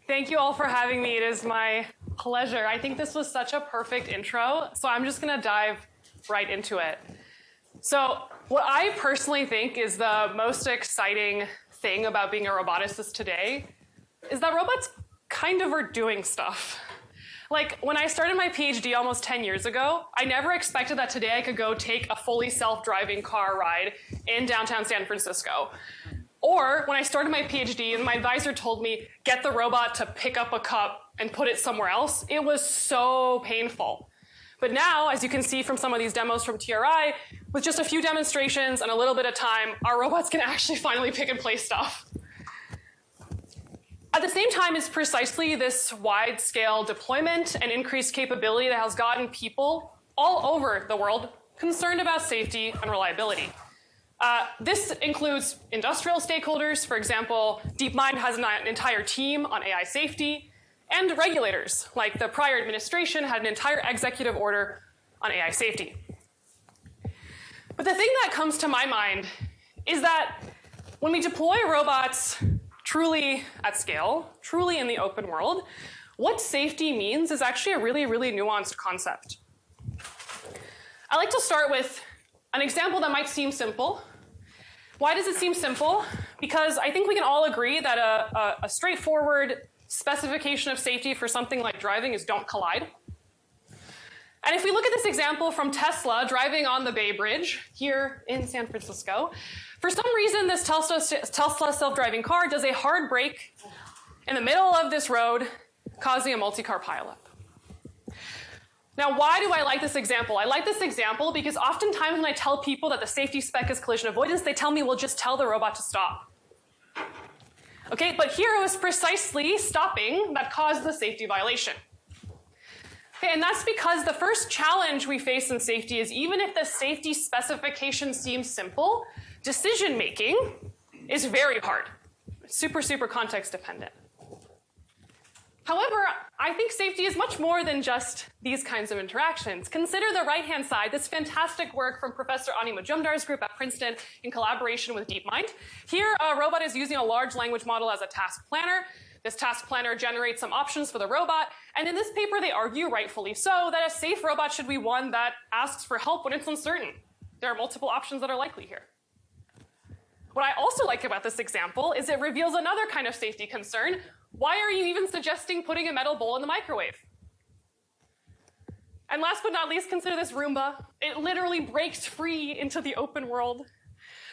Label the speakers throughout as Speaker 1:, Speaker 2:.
Speaker 1: Thank you all for having me. It is my pleasure. I think this was such a perfect intro, so I'm just going to dive right into it. So what I personally think is the most exciting thing about being a roboticist today is that robots kind of are doing stuff. Like, when I started my PhD almost 10 years ago, I never expected that today I could go take a fully self-driving car ride in downtown San Francisco. Or when I started my PhD and my advisor told me, get the robot to pick up a cup and put it somewhere else, it was so painful. But now, as you can see from some of these demos from TRI, with just a few demonstrations and a little bit of time, our robots can actually finally pick and place stuff. At the same time, it's precisely this wide-scale deployment and increased capability that has gotten people all over the world concerned about safety and reliability. This includes industrial stakeholders. For example, DeepMind has an entire team on AI safety, and regulators, like the prior administration had an entire executive order on AI safety. But the thing that comes to my mind is that when we deploy robots truly at scale, truly in the open world, what safety means is actually a really, really nuanced concept. I like to start with an example that might seem simple. Why does it seem simple? Because I think we can all agree that a straightforward specification of safety for something like driving is don't collide. And if we look at this example from Tesla driving on the Bay Bridge here in San Francisco, for some reason this Tesla self-driving car does a hard brake in the middle of this road, causing a multi-car pileup. Now, why do I like this example? I like this example because oftentimes when I tell people that the safety spec is collision avoidance, they tell me, well, just tell the robot to stop. Okay, but here it was precisely stopping that caused the safety violation. Okay, and that's because the first challenge we face in safety is even if the safety specification seems simple, decision-making is very hard. Super, super context dependent. However, I think safety is much more than just these kinds of interactions. Consider the right-hand side, this fantastic work from Professor Ani Majumdar's group at Princeton in collaboration with DeepMind. Here, a robot is using a large language model as a task planner. This task planner generates some options for the robot, and in this paper they argue, rightfully so, that a safe robot should be one that asks for help when it's uncertain. There are multiple options that are likely here. What I also like about this example is it reveals another kind of safety concern. Why are you even suggesting putting a metal bowl in the microwave? And last but not least, consider this Roomba. It literally breaks free into the open world.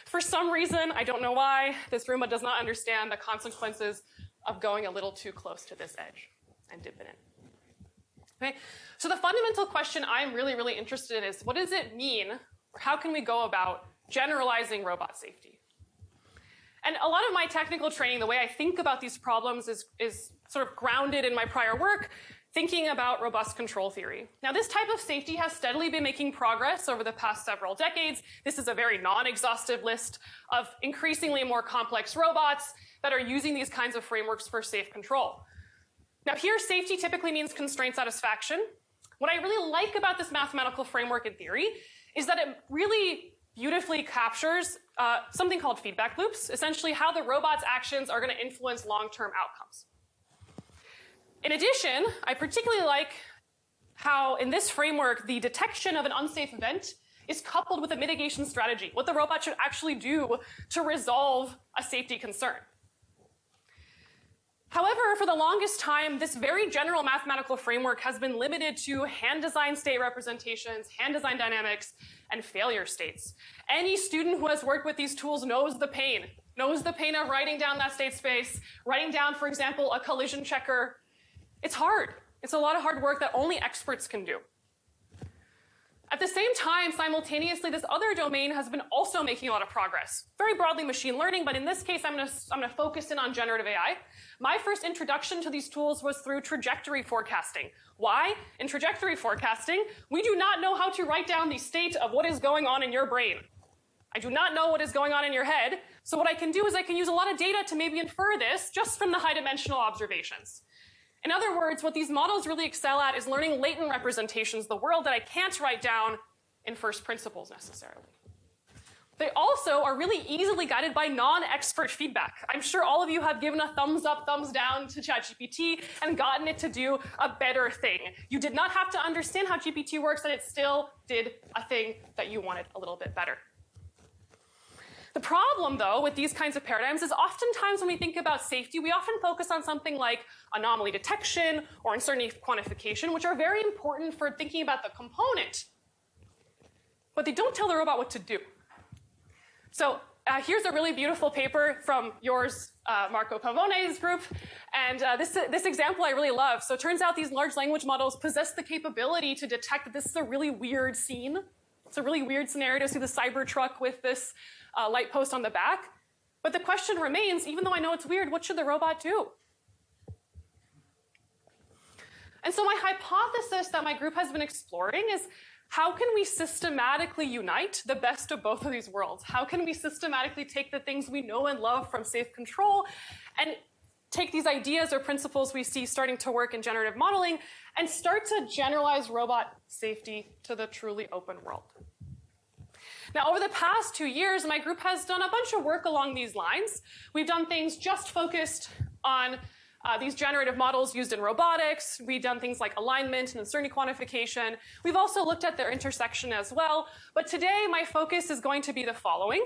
Speaker 1: For some reason, I don't know why, this Roomba does not understand the consequences of going a little too close to this edge and dipping in. Okay? So the fundamental question I'm really, really interested in is what does it mean, or how can we go about generalizing robot safety? And a lot of my technical training, the way I think about these problems is sort of grounded in my prior work, thinking about robust control theory. Now, this type of safety has steadily been making progress over the past several decades. This is a very non-exhaustive list of increasingly more complex robots that are using these kinds of frameworks for safe control. Now, here, safety typically means constraint satisfaction. What I really like about this mathematical framework in theory is that it really beautifully captures something called feedback loops, essentially how the robot's actions are going to influence long-term outcomes. In addition, I particularly like how in this framework, the detection of an unsafe event is coupled with a mitigation strategy, what the robot should actually do to resolve a safety concern. However, for the longest time, this very general mathematical framework has been limited to hand-designed state representations, hand-designed dynamics, and failure states. Any student who has worked with these tools knows the pain of writing down that state space, writing down, for example, a collision checker. It's hard. It's a lot of hard work that only experts can do. At the same time, simultaneously, this other domain has been also making a lot of progress. Very broadly machine learning, but in this case, I'm gonna focus in on generative AI. My first introduction to these tools was through trajectory forecasting. Why? In trajectory forecasting, we do not know how to write down the state of what is going on in your brain. I do not know what is going on in your head, so what I can do is I can use a lot of data to maybe infer this just from the high-dimensional observations. In other words, what these models really excel at is learning latent representations of the world that I can't write down in first principles necessarily. They also are really easily guided by non-expert feedback. I'm sure all of you have given a thumbs up, thumbs down to ChatGPT and gotten it to do a better thing. You did not have to understand how GPT works, and it still did a thing that you wanted a little bit better. The problem, though, with these kinds of paradigms is oftentimes when we think about safety, we often focus on something like anomaly detection or uncertainty quantification, which are very important for thinking about the component. But they don't tell the robot what to do. So here's a really beautiful paper from yours, Marco Pavone's group. And this example I really love. So it turns out these large language models possess the capability to detect that this is a really weird scene. It's a really weird scenario to see the Cybertruck with this light post on the back. But the question remains, even though I know it's weird, what should the robot do? And so my hypothesis that my group has been exploring is, how can we systematically unite the best of both of these worlds? How can we systematically take the things we know and love from safe control and take these ideas or principles we see starting to work in generative modeling and start to generalize robot safety to the truly open world? Now, over the past 2 years, my group has done a bunch of work along these lines. We've done things just focused on these generative models used in robotics. We've done things like alignment and uncertainty quantification. We've also looked at their intersection as well. But today, my focus is going to be the following.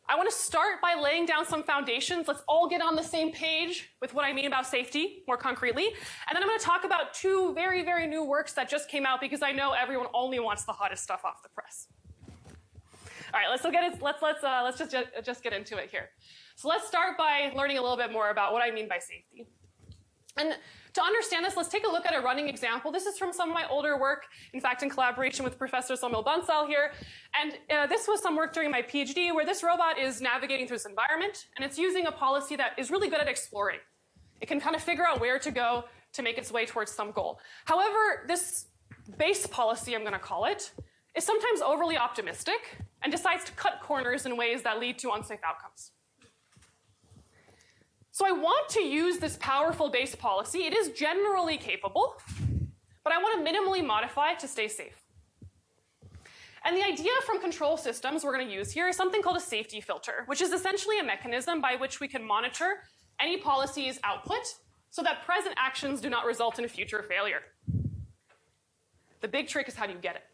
Speaker 1: I want to start by laying down some foundations. Let's all get on the same page with what I mean about safety more concretely. And then I'm going to talk about 2 very, very new works that just came out because I know everyone only wants the hottest stuff off the press. All right, let's just get into it here. So let's start by learning a little bit more about what I mean by safety. And to understand this, let's take a look at a running example. This is from some of my older work, in fact, in collaboration with Professor Somil Bansal here. And this was some work during my PhD where this robot is navigating through this environment, and it's using a policy that is really good at exploring. It can kind of figure out where to go to make its way towards some goal. However, this base policy, I'm going to call it, is sometimes overly optimistic and decides to cut corners in ways that lead to unsafe outcomes. So I want to use this powerful base policy. It is generally capable, but I want to minimally modify it to stay safe. And the idea from control systems we're going to use here is something called a safety filter, which is essentially a mechanism by which we can monitor any policy's output so that present actions do not result in future failure. The big trick is, how do you get it?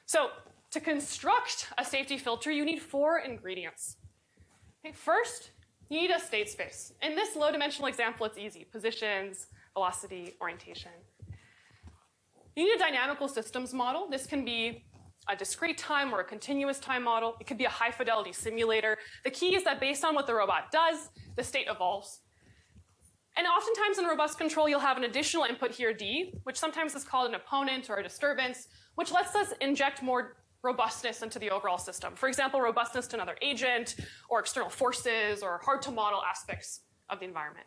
Speaker 1: So to construct a safety filter, you need 4 ingredients. Okay, first, you need a state space. In this low-dimensional example, it's easy. Positions, velocity, orientation. You need a dynamical systems model. This can be a discrete time or a continuous time model. It could be a high-fidelity simulator. The key is that based on what the robot does, the state evolves. And oftentimes in robust control, you'll have an additional input here, D, which sometimes is called an opponent or a disturbance, which lets us inject more robustness into the overall system. For example, robustness to another agent, or external forces, or hard-to-model aspects of the environment.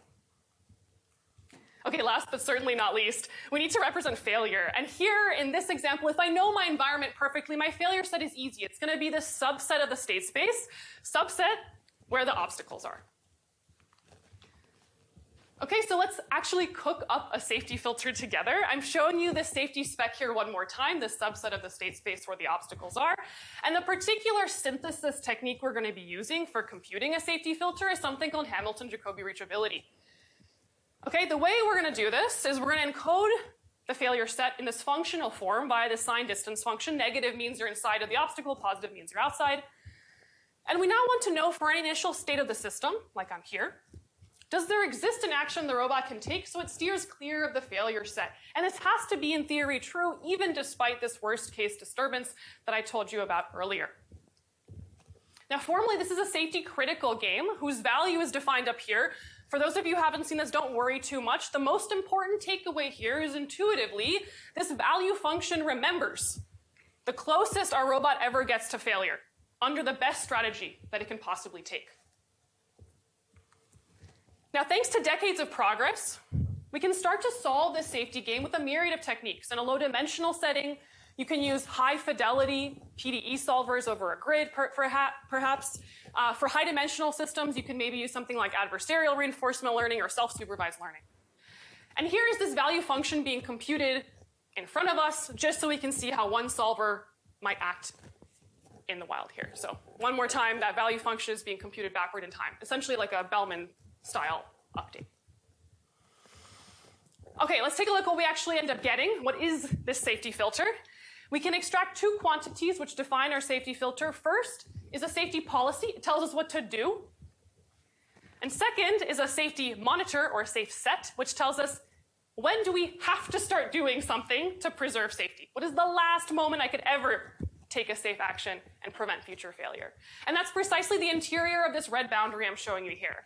Speaker 1: Okay, last but certainly not least, we need to represent failure. And here, in this example, if I know my environment perfectly, my failure set is easy. It's going to be this subset of the state space, subset where the obstacles are. Okay, so let's actually cook up a safety filter together. I'm showing you this safety spec here one more time, this subset of the state space where the obstacles are. And the particular synthesis technique we're going to be using for computing a safety filter is something called Hamilton-Jacobi reachability. Okay, the way we're going to do this is we're going to encode the failure set in this functional form via the sign distance function. Negative means you're inside of the obstacle, positive means you're outside. And we now want to know for any initial state of the system, like I'm here, does there exist an action the robot can take so it steers clear of the failure set? And this has to be, in theory, true even despite this worst-case disturbance that I told you about earlier. Now, formally, this is a safety-critical game whose value is defined up here. For those of you who haven't seen this, don't worry too much. The most important takeaway here is intuitively, this value function remembers the closest our robot ever gets to failure under the best strategy that it can possibly take. Now, thanks to decades of progress, we can start to solve this safety game with a myriad of techniques. In a low-dimensional setting, you can use high-fidelity PDE solvers over a grid, perhaps. For high-dimensional systems, you can maybe use something like adversarial reinforcement learning or self-supervised learning. And here is this value function being computed in front of us, just so we can see how one solver might act. in the wild here. So one more time, that value function is being computed backward in time, essentially like a Bellman style update. Okay, let's take a look at what we actually end up getting. What is this safety filter? We can extract two quantities which define our safety filter. First is a safety policy. It tells us what to do. And second is a safety monitor or safe set, which tells us when do we have to start doing something to preserve safety? What is the last moment I could ever take a safe action and prevent future failure? And that's precisely the interior of this red boundary I'm showing you here.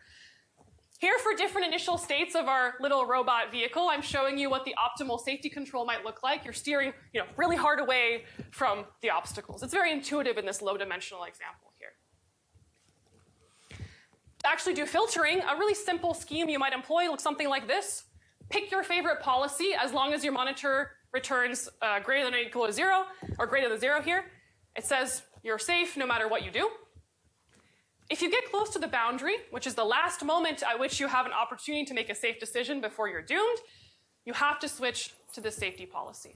Speaker 1: Here, for different initial states of our little robot vehicle, I'm showing you what the optimal safety control might look like. You're steering, really hard away from the obstacles. It's very intuitive in this low-dimensional example here. To actually do filtering, a really simple scheme you might employ looks something like this. Pick your favorite policy as long as your monitor returns greater than or equal to 0, or greater than 0 here. It says you're safe no matter what you do. If you get close to the boundary, which is the last moment at which you have an opportunity to make a safe decision before you're doomed, you have to switch to the safety policy.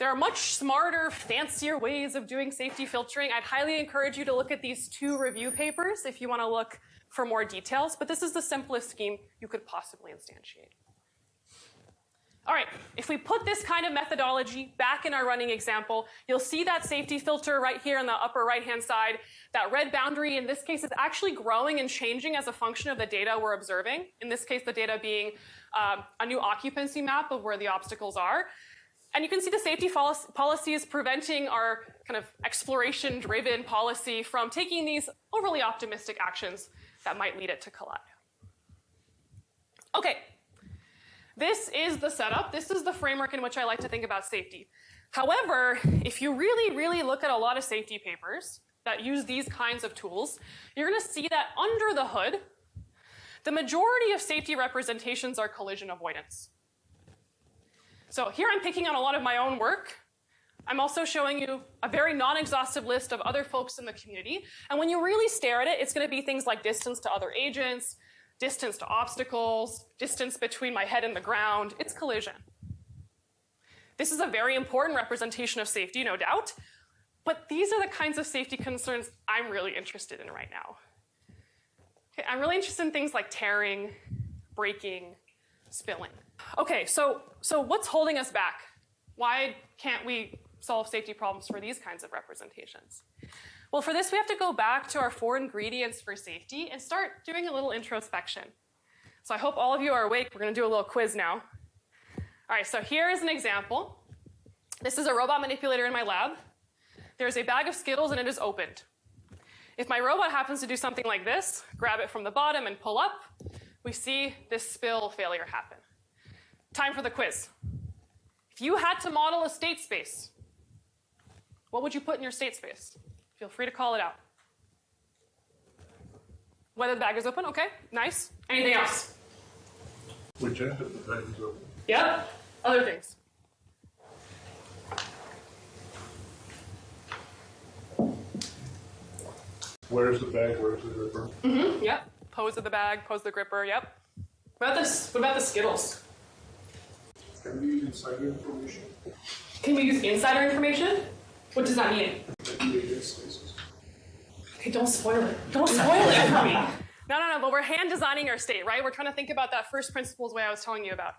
Speaker 1: There are much smarter, fancier ways of doing safety filtering. I'd highly encourage you to look at these 2 review papers if you want to look for more details, but this is the simplest scheme you could possibly instantiate. All right, if we put this kind of methodology back in our running example, you'll see that safety filter right here on the upper right-hand side. That red boundary in this case is actually growing and changing as a function of the data we're observing. In this case, the data being a new occupancy map of where the obstacles are. And you can see the safety policy is preventing our kind of exploration-driven policy from taking these overly optimistic actions that might lead it to collide. Okay. This is the setup. This is the framework in which I like to think about safety. However, if you really, really look at a lot of safety papers that use these kinds of tools, you're going to see that under the hood, the majority of safety representations are collision avoidance. So here I'm picking on a lot of my own work. I'm also showing you a very non-exhaustive list of other folks in the community. And when you really stare at it, it's going to be things like distance to other agents, distance to obstacles, distance between my head and the ground. It's collision. This is a very important representation of safety, no doubt, but these are the kinds of safety concerns I'm really interested in right now. Okay, I'm really interested in things like tearing, breaking, spilling. Okay, so what's holding us back? Why can't we solve safety problems for these kinds of representations? Well, for this, we have to go back to our 4 ingredients for safety and start doing a little introspection. So I hope all of you are awake. We're going to do a little quiz now. All right, so here is an example. This is a robot manipulator in my lab. There's a bag of Skittles, and it is opened. If my robot happens to do something like this, grab it from the bottom and pull up, we see this spill failure happen. Time for the quiz. If you had to model a state space, what would you put in your state space? Feel free to call it out. Whether the bag is open, okay, nice. Anything else?
Speaker 2: Which end of the bag is open?
Speaker 1: Yep, other things.
Speaker 2: Where's the bag, where's the gripper?
Speaker 1: Mm-hmm, yep, pose of the bag, pose of the gripper, yep. What about the Skittles?
Speaker 2: Can we use insider information?
Speaker 1: Can we use insider information? What does that mean? Okay, don't spoil it. Don't spoil it for me. No, but we're hand designing our state, right? We're trying to think about that first principles way I was telling you about.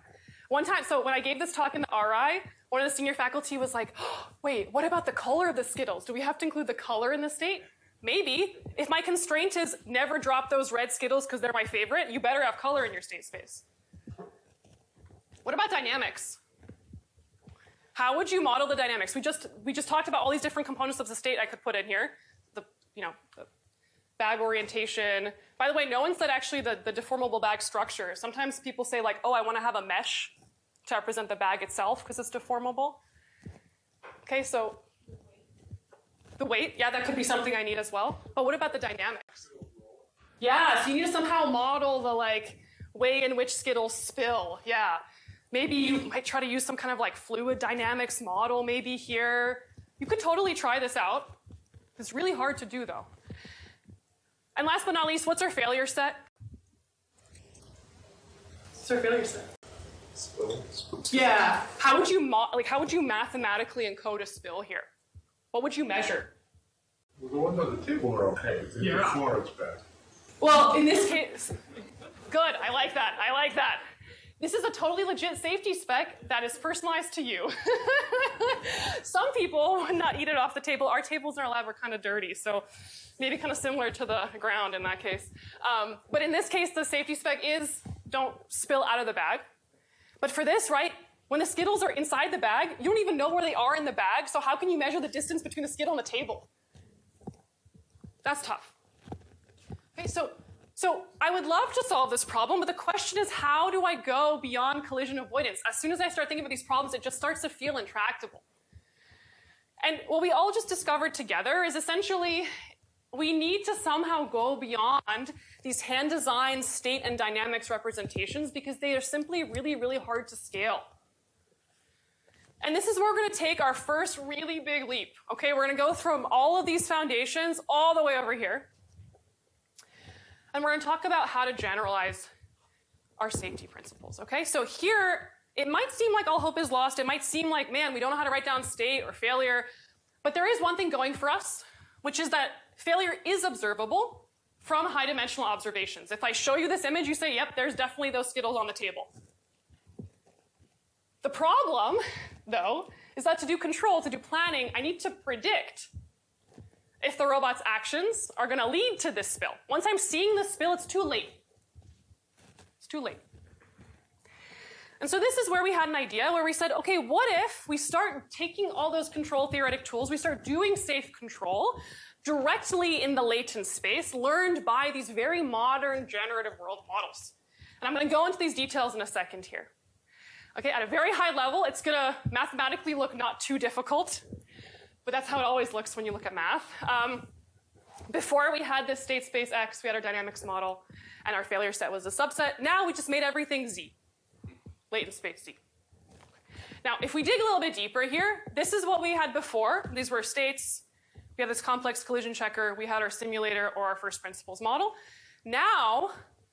Speaker 1: One time, so when I gave this talk in the RI, one of the senior faculty was like, oh, wait, what about the color of the Skittles? Do we have to include the color in the state? Maybe. If my constraint is never drop those red Skittles because they're my favorite, you better have color in your state space. What about dynamics? How would you model the dynamics? We just talked about all these different components of the state I could put in here. The bag orientation. By the way, no one said actually the deformable bag structure. Sometimes people say like, oh, I want to have a mesh to represent the bag itself because it's deformable. Okay, so the weight, yeah, that could be something I need as well. But what about the dynamics? Yeah, so you need to somehow model the way in which Skittles spill. Yeah. Maybe you might try to use some kind of fluid dynamics model maybe here. You could totally try this out. It's really hard to do though. And last but not least, what's our failure set? What's our failure set?
Speaker 2: Spill.
Speaker 1: Yeah. How would you mathematically encode a spill here? What would you measure?
Speaker 2: Well, the ones on the table are okay. It's the floor it's bad.
Speaker 1: Well, in this case, good, I like that, I like that. This is a totally legit safety spec that is personalized to you. Some people would not eat it off the table. Our tables in our lab are kind of dirty, so maybe kind of similar to the ground in that case. But in this case, the safety spec is don't spill out of the bag. But for this, right, when the Skittles are inside the bag, you don't even know where they are in the bag, so how can you measure the distance between the Skittle and the table? That's tough. Okay, so I would love to solve this problem, but the question is, how do I go beyond collision avoidance? As soon as I start thinking about these problems, it just starts to feel intractable. And what we all just discovered together is essentially we need to somehow go beyond these hand-designed state and dynamics representations because they are simply really, really hard to scale. And this is where we're going to take our first really big leap. Okay, we're going to go from all of these foundations all the way over here. And we're going to talk about how to generalize our safety principles, okay? So here, it might seem like all hope is lost. It might seem like, man, we don't know how to write down state or failure. But there is one thing going for us, which is that failure is observable from high-dimensional observations. If I show you this image, you say, yep, there's definitely those Skittles on the table. The problem, though, is that to do control, to do planning, I need to predict if the robot's actions are going to lead to this spill. Once I'm seeing the spill, it's too late. It's too late. And so this is where we had an idea where we said, okay, what if we start taking all those control theoretic tools, we start doing safe control directly in the latent space, learned by these very modern generative world models. And I'm going to go into these details in a second here. Okay, at a very high level, it's going to mathematically look not too difficult. But that's how it always looks when you look at math. Before we had this state space X, we had our dynamics model, and our failure set was a subset. Now we just made everything Z, latent space Z. Now, if we dig a little bit deeper here, this is what we had before. These were states. We have this complex collision checker. We had our simulator or our first principles model. Now,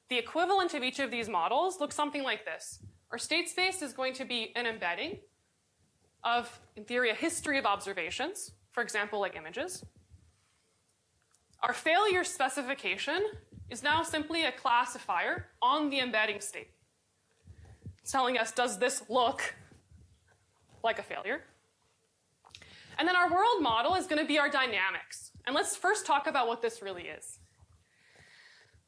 Speaker 1: the equivalent of each of these models looks something like this. Our state space is going to be an embedding of, in theory, a history of observations, for example, like images. Our failure specification is now simply a classifier on the embedding state. It's telling us, does this look like a failure? And then our world model is going to be our dynamics. And let's first talk about what this really is.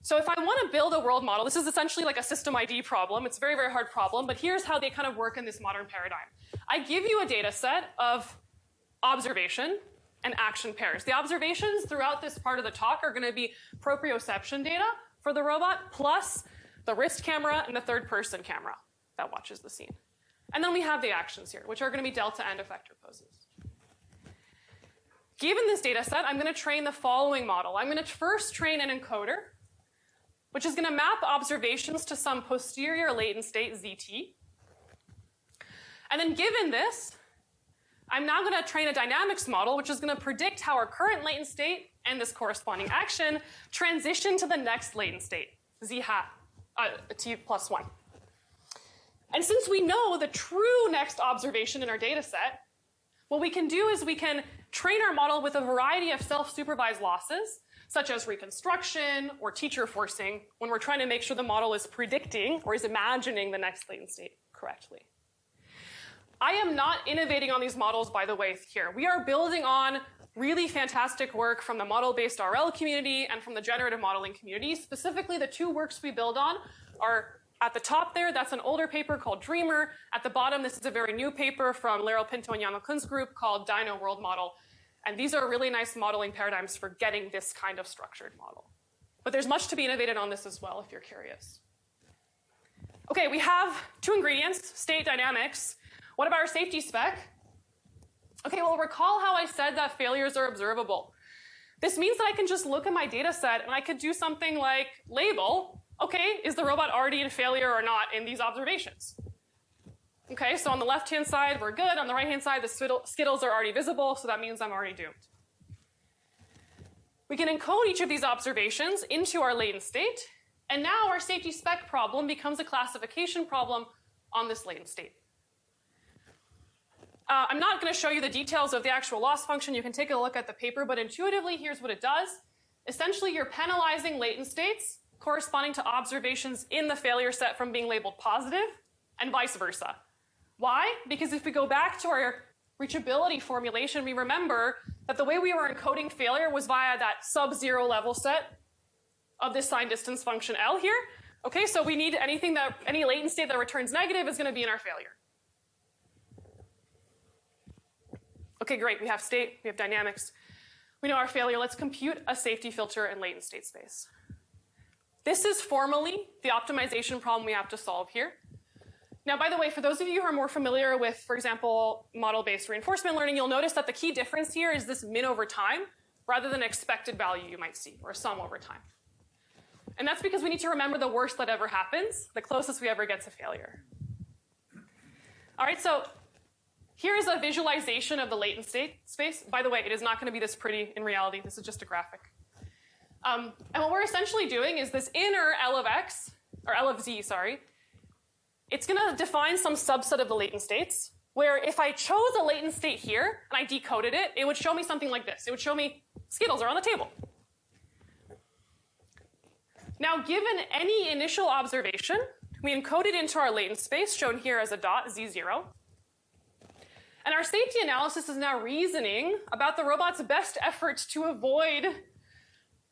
Speaker 1: So if I want to build a world model, this is essentially like a system ID problem. It's a very, very hard problem, but here's how they kind of work in this modern paradigm. I give you a data set of observation and action pairs. The observations throughout this part of the talk are going to be proprioception data for the robot, plus the wrist camera and the third-person camera that watches the scene. And then we have the actions here, which are going to be delta and effector poses. Given this data set, I'm going to train the following model. I'm going to first train an encoder, which is going to map observations to some posterior latent state, ZT. And then given this, I'm now going to train a dynamics model, which is going to predict how our current latent state and this corresponding action transition to the next latent state, Z hat, T plus 1. And since we know the true next observation in our data set, what we can do is we can train our model with a variety of self-supervised losses, such as reconstruction or teacher forcing, when we're trying to make sure the model is predicting or is imagining the next latent state correctly. I am not innovating on these models, by the way, here. We are building on really fantastic work from the model-based RL community and from the generative modeling community. Specifically, the two works we build on are at the top there, that's an older paper called Dreamer. At the bottom, this is a very new paper from Laryl Pinto and Yamakun's group called Dino World Model. And these are really nice modeling paradigms for getting this kind of structured model. But there's much to be innovated on this as well, if you're curious. Okay, we have two ingredients, state dynamics. What about our safety spec? Okay, well, recall how I said that failures are observable. This means that I can just look at my data set and I could do something like label, okay, is the robot already in failure or not in these observations? Okay, so on the left-hand side, we're good. On the right-hand side, the Skittles are already visible, so that means I'm already doomed. We can encode each of these observations into our latent state, and now our safety spec problem becomes a classification problem on this latent state. I'm not going to show you the details of the actual loss function. You can take a look at the paper, but intuitively, here's what it does. Essentially, you're penalizing latent states corresponding to observations in the failure set from being labeled positive, and vice versa. Why? Because if we go back to our reachability formulation, we remember that the way we were encoding failure was via that sub-zero level set of this sign distance function L here. Okay, so we need any latent state that returns negative is going to be in our failure. Okay, great. We have state, we have dynamics. We know our failure. Let's compute a safety filter in latent state space. This is formally the optimization problem we have to solve here. Now, by the way, for those of you who are more familiar with, for example, model-based reinforcement learning, you'll notice that the key difference here is this min over time rather than expected value you might see, or sum over time. And that's because we need to remember the worst that ever happens, the closest we ever get to failure. All right, so here's a visualization of the latent state space. By the way, it is not going to be this pretty in reality. This is just a graphic. And what we're essentially doing is this inner L of x, or L of z, sorry, it's going to define some subset of the latent states, where if I chose a latent state here and I decoded it, it would show me something like this. It would show me Skittles are on the table. Now, given any initial observation, we encode it into our latent space, shown here as a dot, z0. And our safety analysis is now reasoning about the robot's best efforts to avoid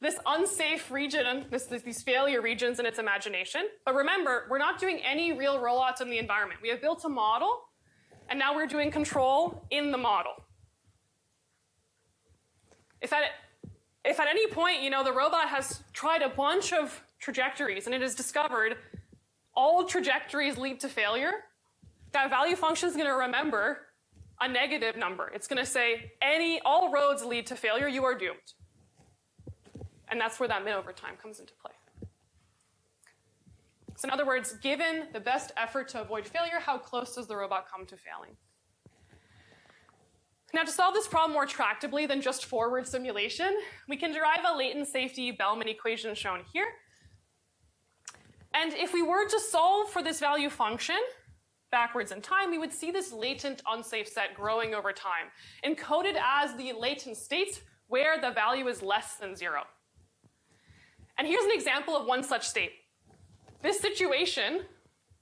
Speaker 1: this unsafe region, these failure regions in its imagination. But remember, we're not doing any real rollouts in the environment. We have built a model, and now we're doing control in the model. If at any point, the robot has tried a bunch of trajectories and it has discovered all trajectories lead to failure, that value function is going to remember a negative number. It's going to say all roads lead to failure, you are doomed. And that's where that min over time comes into play. So in other words, given the best effort to avoid failure, how close does the robot come to failing? Now, to solve this problem more tractably than just forward simulation, we can derive a latent safety Bellman equation shown here. And if we were to solve for this value function backwards in time, we would see this latent unsafe set growing over time, encoded as the latent states where the value is less than 0. And here's an example of one such state. This situation,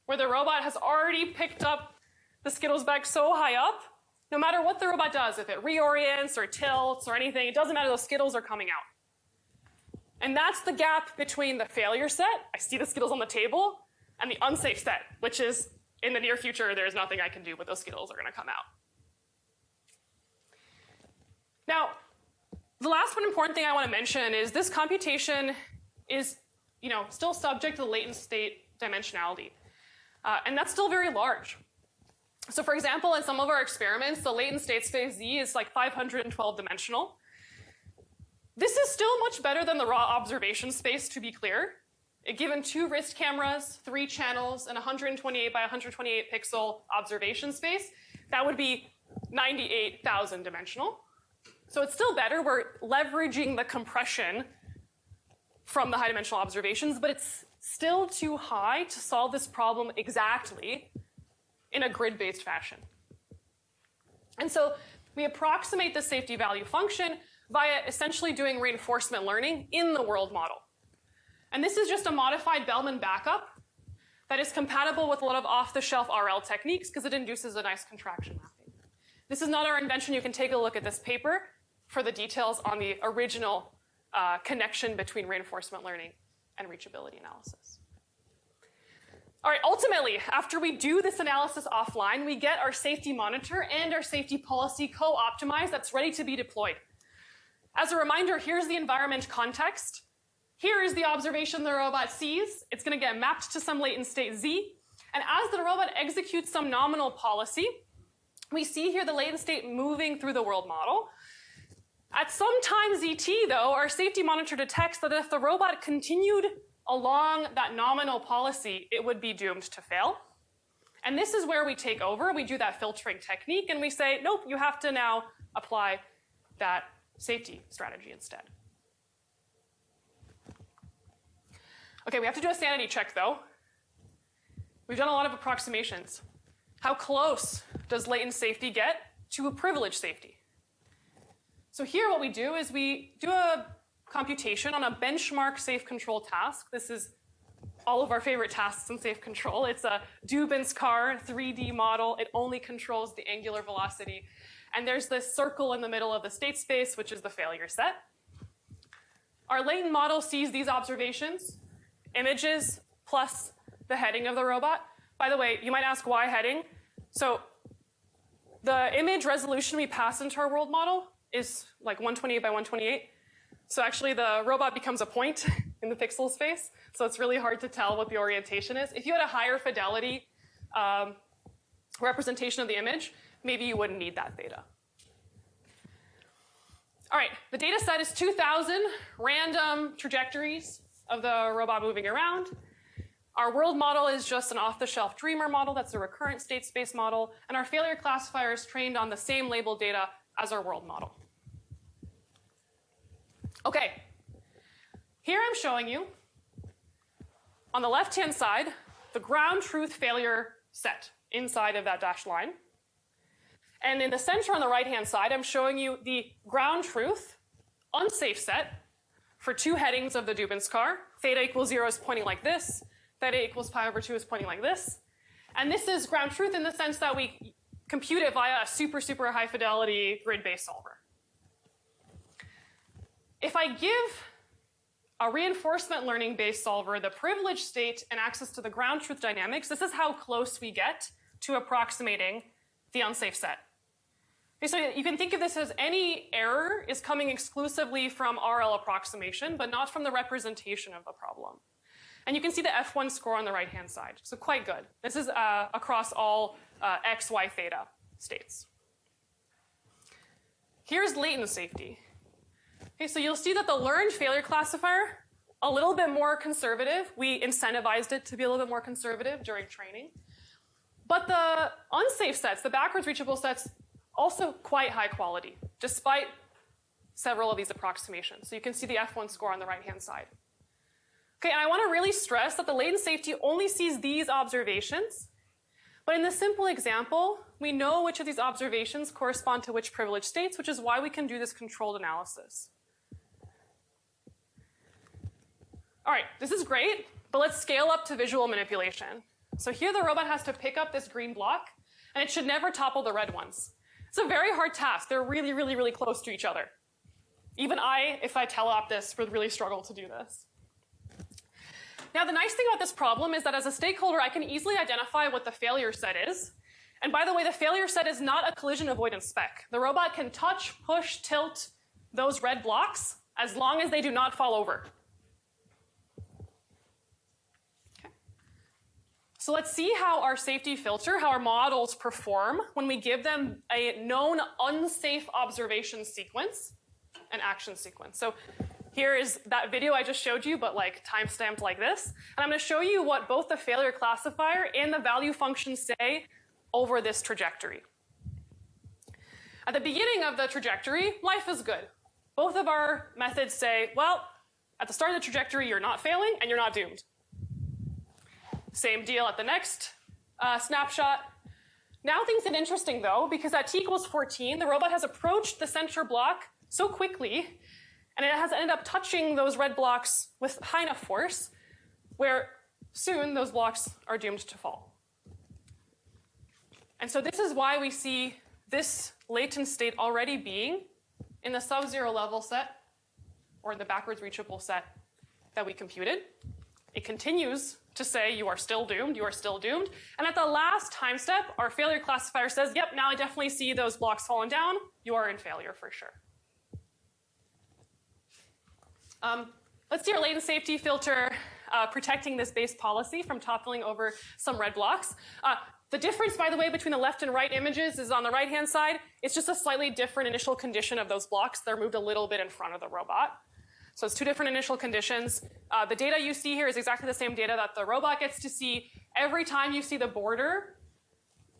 Speaker 1: where the robot has already picked up the Skittles bag so high up, no matter what the robot does, if it reorients or tilts or anything, it doesn't matter, those Skittles are coming out. And that's the gap between the failure set, I see the Skittles on the table, and the unsafe set, which is, in the near future, there's nothing I can do, but those Skittles are going to come out. Now, the last one important thing I want to mention is this computation is, still subject to the latent state dimensionality. And that's still very large. So for example, in some of our experiments, the latent state space Z is like 512 dimensional. This is still much better than the raw observation space, to be clear. Given 2 wrist cameras, 3 channels, and 128 by 128 pixel observation space, that would be 98,000 dimensional. So it's still better. We're leveraging the compression from the high dimensional observations, but it's still too high to solve this problem exactly in a grid-based fashion. And so we approximate the safety value function via essentially doing reinforcement learning in the world model. And this is just a modified Bellman backup that is compatible with a lot of off-the-shelf RL techniques because it induces a nice contraction mapping. This is not our invention. You can take a look at this paper for the details on the original connection between reinforcement learning and reachability analysis. All right, ultimately, after we do this analysis offline, we get our safety monitor and our safety policy co-optimized that's ready to be deployed. As a reminder, here's the environment context. Here is the observation the robot sees. It's going to get mapped to some latent state Z. And as the robot executes some nominal policy, we see here the latent state moving through the world model. At some time ZT, though, our safety monitor detects that if the robot continued along that nominal policy, it would be doomed to fail. And this is where we take over. We do that filtering technique, and we say, nope, you have to now apply that safety strategy instead. Okay, we have to do a sanity check, though. We've done a lot of approximations. How close does latent safety get to a privileged safety? So here what we do is we do a computation on a benchmark safe control task. This is all of our favorite tasks in safe control. It's a Dubin's car 3D model. It only controls the angular velocity. And there's this circle in the middle of the state space, which is the failure set. Our latent model sees these observations, images plus the heading of the robot. By the way, you might ask why heading. So the image resolution we pass into our world model is like 128 by 128. So actually the robot becomes a point in the pixel space. So it's really hard to tell what the orientation is. If you had a higher fidelity representation of the image, maybe you wouldn't need that data. All right, the data set is 2,000 random trajectories of the robot moving around. Our world model is just an off-the-shelf dreamer model. That's a recurrent state space model. And our failure classifier is trained on the same labeled data as our world model. Okay, here I'm showing you, on the left-hand side, the ground truth failure set inside of that dashed line. And in the center on the right-hand side, I'm showing you the ground truth unsafe set for two headings of the Dubin's car. Theta equals 0 is pointing like this. Theta equals pi over 2 is pointing like this. And this is ground truth in the sense that we compute it via a super, super high fidelity grid-based solver. If I give a reinforcement learning based solver the privileged state and access to the ground truth dynamics, this is how close we get to approximating the unsafe set. Okay, so you can think of this as any error is coming exclusively from RL approximation, but not from the representation of the problem. And you can see the F1 score on the right-hand side, so quite good. This is across all X, Y, theta states. Here's latent safety. Okay, so you'll see that the learned failure classifier, a little bit more conservative. We incentivized it to be a little bit more conservative during training. But the unsafe sets, the backwards reachable sets, also quite high quality, despite several of these approximations. So you can see the F1 score on the right-hand side. Okay, and I want to really stress that the latent safety only sees these observations. But in this simple example, we know which of these observations correspond to which privileged states, which is why we can do this controlled analysis. All right, this is great, but let's scale up to visual manipulation. So here the robot has to pick up this green block, and it should never topple the red ones. It's a very hard task. They're really, really, really close to each other. Even I, if I teleop this, would really struggle to do this. Now, the nice thing about this problem is that as a stakeholder, I can easily identify what the failure set is. And by the way, the failure set is not a collision avoidance spec. The robot can touch, push, tilt those red blocks as long as they do not fall over. Okay. So let's see how our safety filter, how our models perform when we give them a known unsafe observation sequence and action sequence. So here is that video I just showed you, but like timestamped like this. And I'm going to show you what both the failure classifier and the value function say over this trajectory. At the beginning of the trajectory, life is good. Both of our methods say, well, at the start of the trajectory, you're not failing and you're not doomed. Same deal at the next snapshot. Now things get interesting though, because at t equals 14, the robot has approached the center block so quickly, and it has ended up touching those red blocks with high enough force, where soon those blocks are doomed to fall. And so this is why we see this latent state already being in the sub-zero level set, or in the backwards reachable set that we computed. It continues to say you are still doomed, you are still doomed. And at the last time step, our failure classifier says, yep, now I definitely see those blocks falling down. You are in failure for sure. Let's see our latent safety filter protecting this base policy from toppling over some red blocks. The difference, by the way, between the left and right images is on the right-hand side. It's just a slightly different initial condition of those blocks. They're moved a little bit in front of the robot. So it's two different initial conditions. The data you see here is exactly the same data that the robot gets to see. Every time you see the border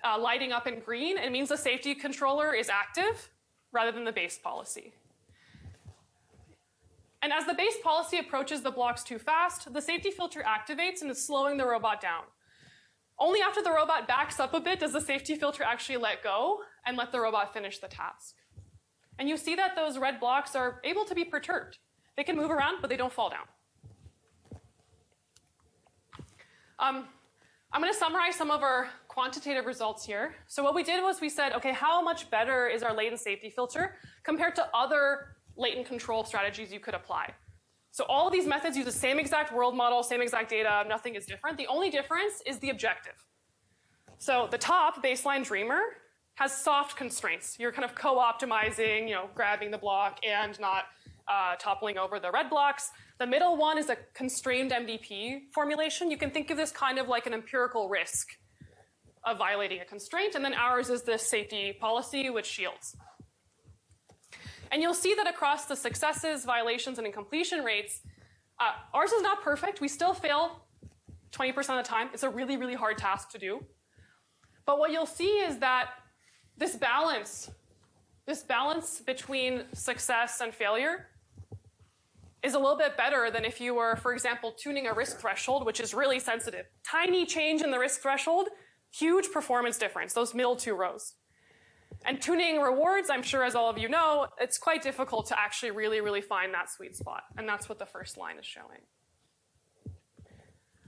Speaker 1: lighting up in green, it means the safety controller is active rather than the base policy. And as the base policy approaches the blocks too fast, the safety filter activates and is slowing the robot down. Only after the robot backs up a bit does the safety filter actually let go and let the robot finish the task. And you see that those red blocks are able to be perturbed. They can move around, but they don't fall down. I'm going to summarize some of our quantitative results here. So what we did was we said, okay, how much better is our latent safety filter compared to other latent control strategies you could apply? So all of these methods use the same exact world model, same exact data, nothing is different. The only difference is the objective. So the top, baseline dreamer, has soft constraints. You're kind of co-optimizing, grabbing the block and not toppling over the red blocks. The middle one is a constrained MDP formulation. You can think of this kind of like an empirical risk of violating a constraint, and then ours is this safety policy, which shields. And you'll see that across the successes, violations, and incompletion rates, ours is not perfect. We still fail 20% of the time. It's a really, really hard task to do. But what you'll see is that this balance between success and failure is a little bit better than if you were, for example, tuning a risk threshold, which is really sensitive. Tiny change in the risk threshold, huge performance difference, those middle two rows. And tuning rewards, I'm sure as all of you know, it's quite difficult to actually really, really find that sweet spot. And that's what the first line is showing.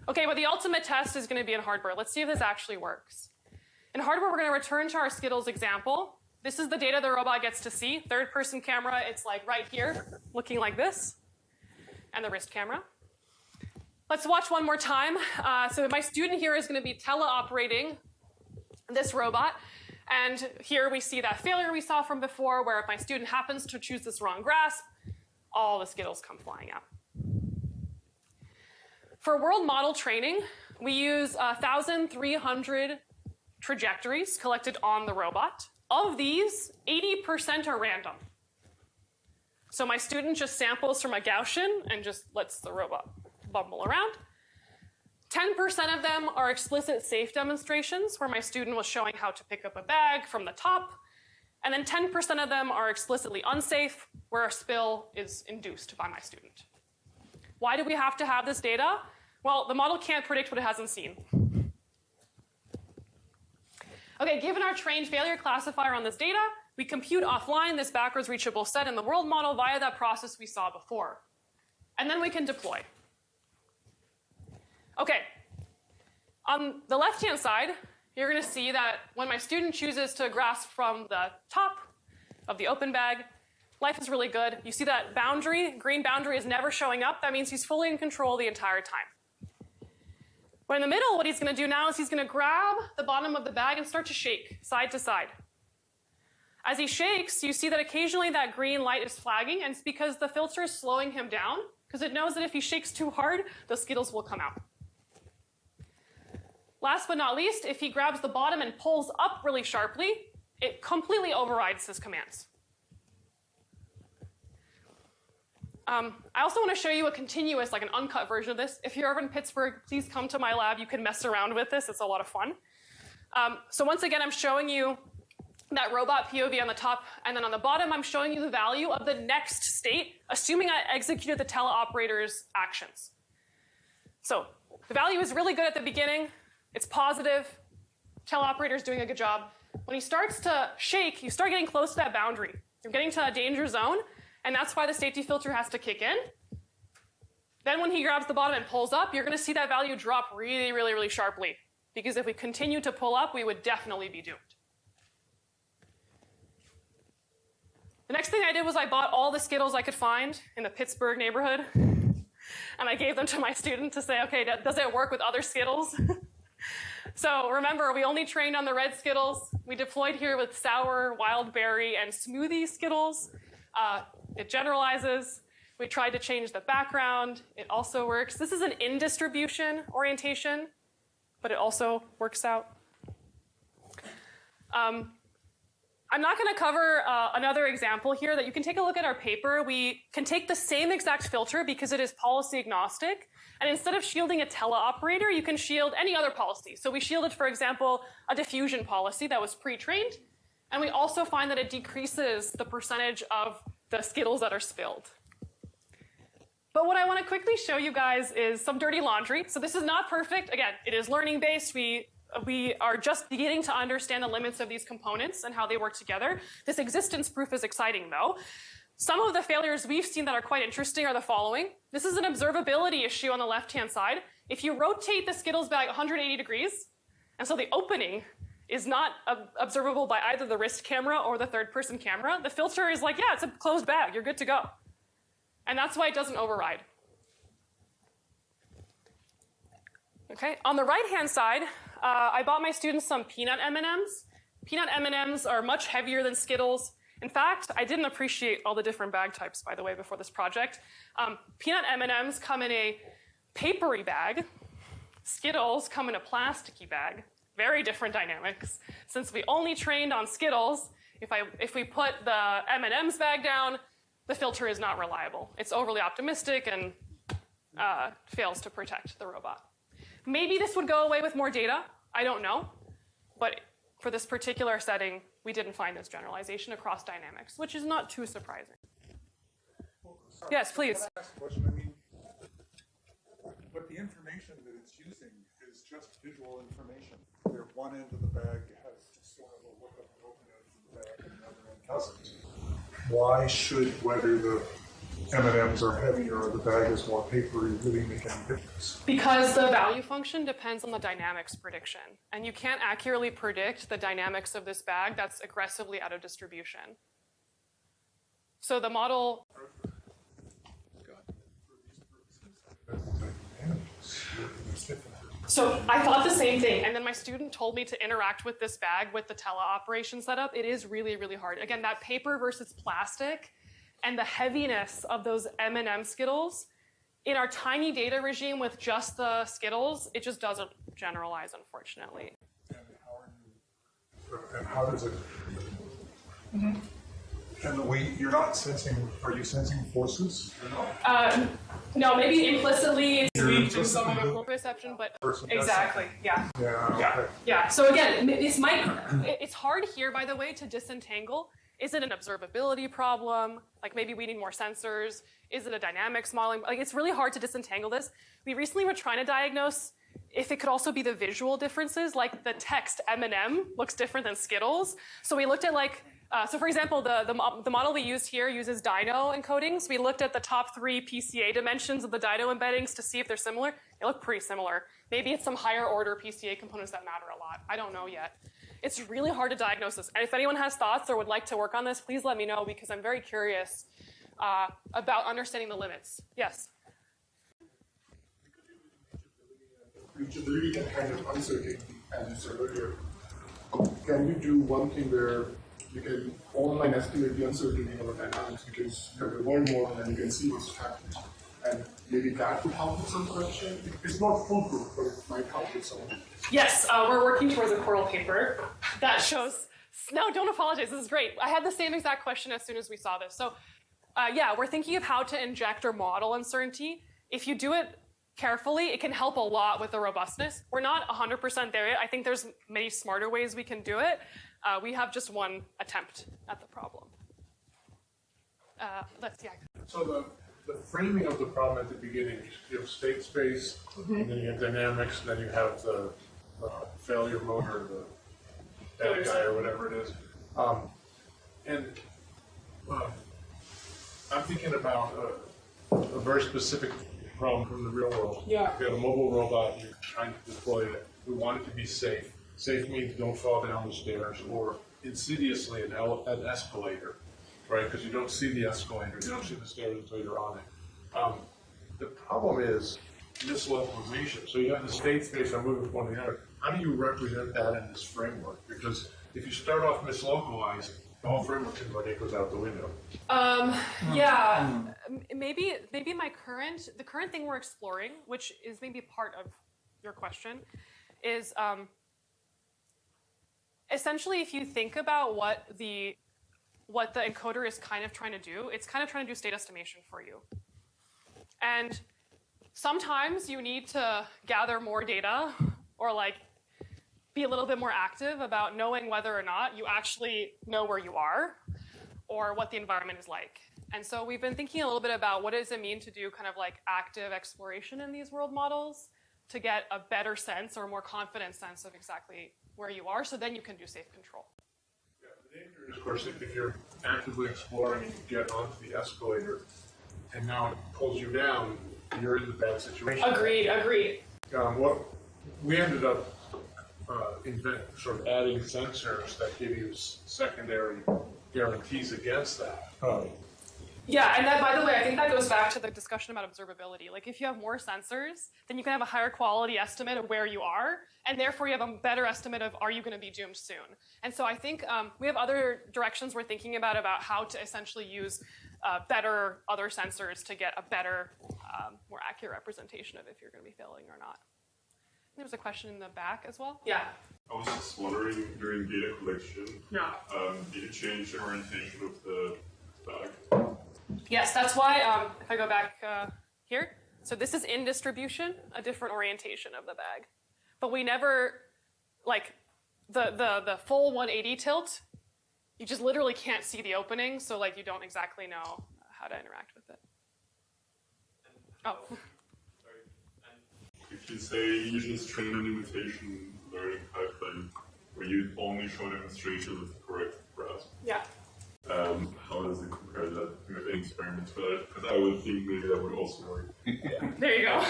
Speaker 1: Okay, but the ultimate test is going to be in hardware. Let's see if this actually works. In hardware, we're going to return to our Skittles example. This is the data the robot gets to see. Third-person camera, it's like right here, looking like this. And the wrist camera. Let's watch one more time. So my student here is going to be teleoperating this robot. And here we see that failure we saw from before, where if my student happens to choose this wrong grasp, all the Skittles come flying out. For world model training, we use 1,300 trajectories collected on the robot. Of these, 80% are random. So my student just samples from a Gaussian and just lets the robot bumble around. 10% of them are explicit safe demonstrations, where my student was showing how to pick up a bag from the top. And then 10% of them are explicitly unsafe, where a spill is induced by my student. Why do we have to have this data? Well, the model can't predict what it hasn't seen. Okay, given our trained failure classifier on this data, we compute offline this backwards reachable set in the world model via that process we saw before. And then we can deploy. Okay, on the left-hand side, you're going to see that when my student chooses to grasp from the top of the open bag, life is really good. You see that boundary, green boundary, is never showing up. That means he's fully in control the entire time. But in the middle, what he's going to do now is he's going to grab the bottom of the bag and start to shake side to side. As he shakes, you see that occasionally that green light is flagging, and it's because the filter is slowing him down, because it knows that if he shakes too hard, the Skittles will come out. Last but not least, if he grabs the bottom and pulls up really sharply, it completely overrides his commands. I also want to show you a continuous, like an uncut version of this. If you're ever in Pittsburgh, please come to my lab. You can mess around with this. It's a lot of fun. So once again, I'm showing you that robot POV on the top, and then on the bottom, I'm showing you the value of the next state, assuming I executed the teleoperator's actions. So the value is really good at the beginning. It's positive. Teleoperator's doing a good job. When he starts to shake, you start getting close to that boundary. You're getting to a danger zone, and that's why the safety filter has to kick in. Then when he grabs the bottom and pulls up, you're going to see that value drop really, really, really sharply. Because if we continue to pull up, we would definitely be doomed. The next thing I did was I bought all the Skittles I could find in the Pittsburgh neighborhood. And I gave them to my student to say, okay, does it work with other Skittles? So remember, we only trained on the red Skittles. We deployed here with sour, wild berry, and smoothie Skittles. It generalizes. We tried to change the background. It also works. This is an in-distribution orientation, but it also works out. I'm not going to cover another example here that you can take a look at our paper. We can take the same exact filter because it is policy agnostic. And instead of shielding a teleoperator, you can shield any other policy. So we shielded, for example, a diffusion policy that was pre-trained. And we also find that it decreases the percentage of the Skittles that are spilled. But what I want to quickly show you guys is some dirty laundry. So this is not perfect. Again, it is learning-based. We we are just beginning to understand the limits of these components and how they work together. This existence proof is exciting, though. Some of the failures we've seen that are quite interesting are the following. This is an observability issue on the left-hand side. If you rotate the Skittles bag 180 degrees, and so the opening is not observable by either the wrist camera or the third-person camera, the filter is like, yeah, it's a closed bag, you're good to go. And that's why it doesn't override. Okay, on the right-hand side, I bought my students some peanut M&Ms. Peanut M&Ms are much heavier than Skittles. In fact, I didn't appreciate all the different bag types, by the way, before this project. Peanut M&Ms come in a papery bag. Skittles come in a plasticky bag. Very different dynamics. Since we only trained on Skittles, if we put the M&Ms bag down, the filter is not reliable. It's overly optimistic and fails to protect the robot. Maybe this would go away with more data. I don't know. But for this particular setting, we didn't find this generalization across dynamics, which is not too surprising.
Speaker 3: Well, sorry,
Speaker 1: Yes, please.
Speaker 3: Can I ask a question? I mean, but the information that it's using is just visual information. Where one end of the bag has sort of a look up and open end of the bag, and the other end doesn't. Why should whether the M&Ms are heavier or the bag is more papery really make any difference?
Speaker 1: Because the value function depends on the dynamics prediction. And you can't accurately predict the dynamics of this bag that's aggressively out of distribution. So the model... So I thought the same thing, and then my student told me to interact with this bag with the teleoperation setup. It is really, really hard. Again, that paper versus plastic and the heaviness of those M&M Skittles, in our tiny data regime with just the Skittles, it just doesn't generalize, unfortunately.
Speaker 3: And how does it? Mm-hmm. And the way you're not sensing, are you sensing forces?
Speaker 1: No, maybe implicitly it's weak in some of the perception, but exactly, yeah.
Speaker 3: Yeah, okay.
Speaker 1: Yeah, so again, it's hard here, by the way, to disentangle. Is it an observability problem? Like maybe we need more sensors. Is it a dynamics modeling? Like it's really hard to disentangle this. We recently were trying to diagnose if it could also be the visual differences, like the text M&M looks different than Skittles. So we looked at like, so for example, the model we use here uses dyno encodings. We looked at the top 3 PCA dimensions of the dyno embeddings to see if they're similar. They look pretty similar. Maybe it's some higher order PCA components that matter a lot. I don't know yet. It's really hard to diagnose this. And if anyone has thoughts or would like to work on this, please let me know because I'm very curious about understanding the limits. Yes?
Speaker 2: Reachability and kind of uncertainty, as you said earlier. Can you do one thing where you can online estimate the uncertainty of the dynamics because you have a world model and you can see what's happening? And maybe that would help with some correction. It's not foolproof, but it might help with some.
Speaker 1: Yes, we're working towards a Coral paper that shows. No, don't apologize. This is great. I had the same exact question as soon as we saw this. So, yeah, we're thinking of how to inject or model uncertainty. If you do it carefully, it can help a lot with the robustness. We're not 100% there yet. I think there's many smarter ways we can do it. We have just one attempt at the problem. Yeah.
Speaker 2: So the framing of the problem at the beginning, you have state space, and then you have dynamics, then you have the failure mode or the bad guy or whatever it is. I'm thinking about a very specific problem from the real world.
Speaker 1: Yeah.
Speaker 2: You have a mobile robot, you're trying to deploy it. We want it to be safe. Safe means don't fall down the stairs or insidiously an escalator, right? Because you don't see the escalator, you don't see the stairs until you're on it. The problem is mislocalization. So you have the state space, I'm moving from one to the other. How do you represent that in this framework? Because if you start off mislocalized, the whole framework goes out the window.
Speaker 1: Yeah, maybe the current thing we're exploring, which is maybe part of your question, is essentially if you think about what the encoder is kind of trying to do, it's kind of trying to do state estimation for you. And sometimes you need to gather more data or like be a little bit more active about knowing whether or not you actually know where you are or what the environment is like. And so we've been thinking a little bit about what does it mean to do kind of like active exploration in these world models to get a better sense or a more confident sense of exactly where you are, so then you can do safe control.
Speaker 2: Yeah, the danger is, of course, if you're actively exploring and you get onto the escalator and now it pulls you down, you're in the bad situation.
Speaker 1: Agreed.
Speaker 2: What we ended up sort of adding sensors that give you secondary guarantees against that.
Speaker 1: Yeah, and that, by the way, I think that goes back to the discussion about observability. Like, if you have more sensors, then you can have a higher quality estimate of where you are, and therefore you have a better estimate of are you going to be doomed soon. And so I think we have other directions we're thinking about how to essentially use better other sensors to get a better, more accurate representation of if you're going to be failing or not. There was a question in the back as well. Yeah.
Speaker 4: I was just wondering, during data collection, did you change the orientation of the bag?
Speaker 1: Yes, that's why, if I go back here, so this is in distribution, a different orientation of the bag. But we never, like, the full 180 tilt, you just literally can't see the opening, so like you don't exactly know how to interact with it. Oh.
Speaker 4: If you say you just train an imitation learning pipeline where you only show demonstration with the correct grasp,
Speaker 1: Yeah.
Speaker 4: how does it compare to that with any experiments for that? Because I would think maybe that would also work.
Speaker 1: There you go.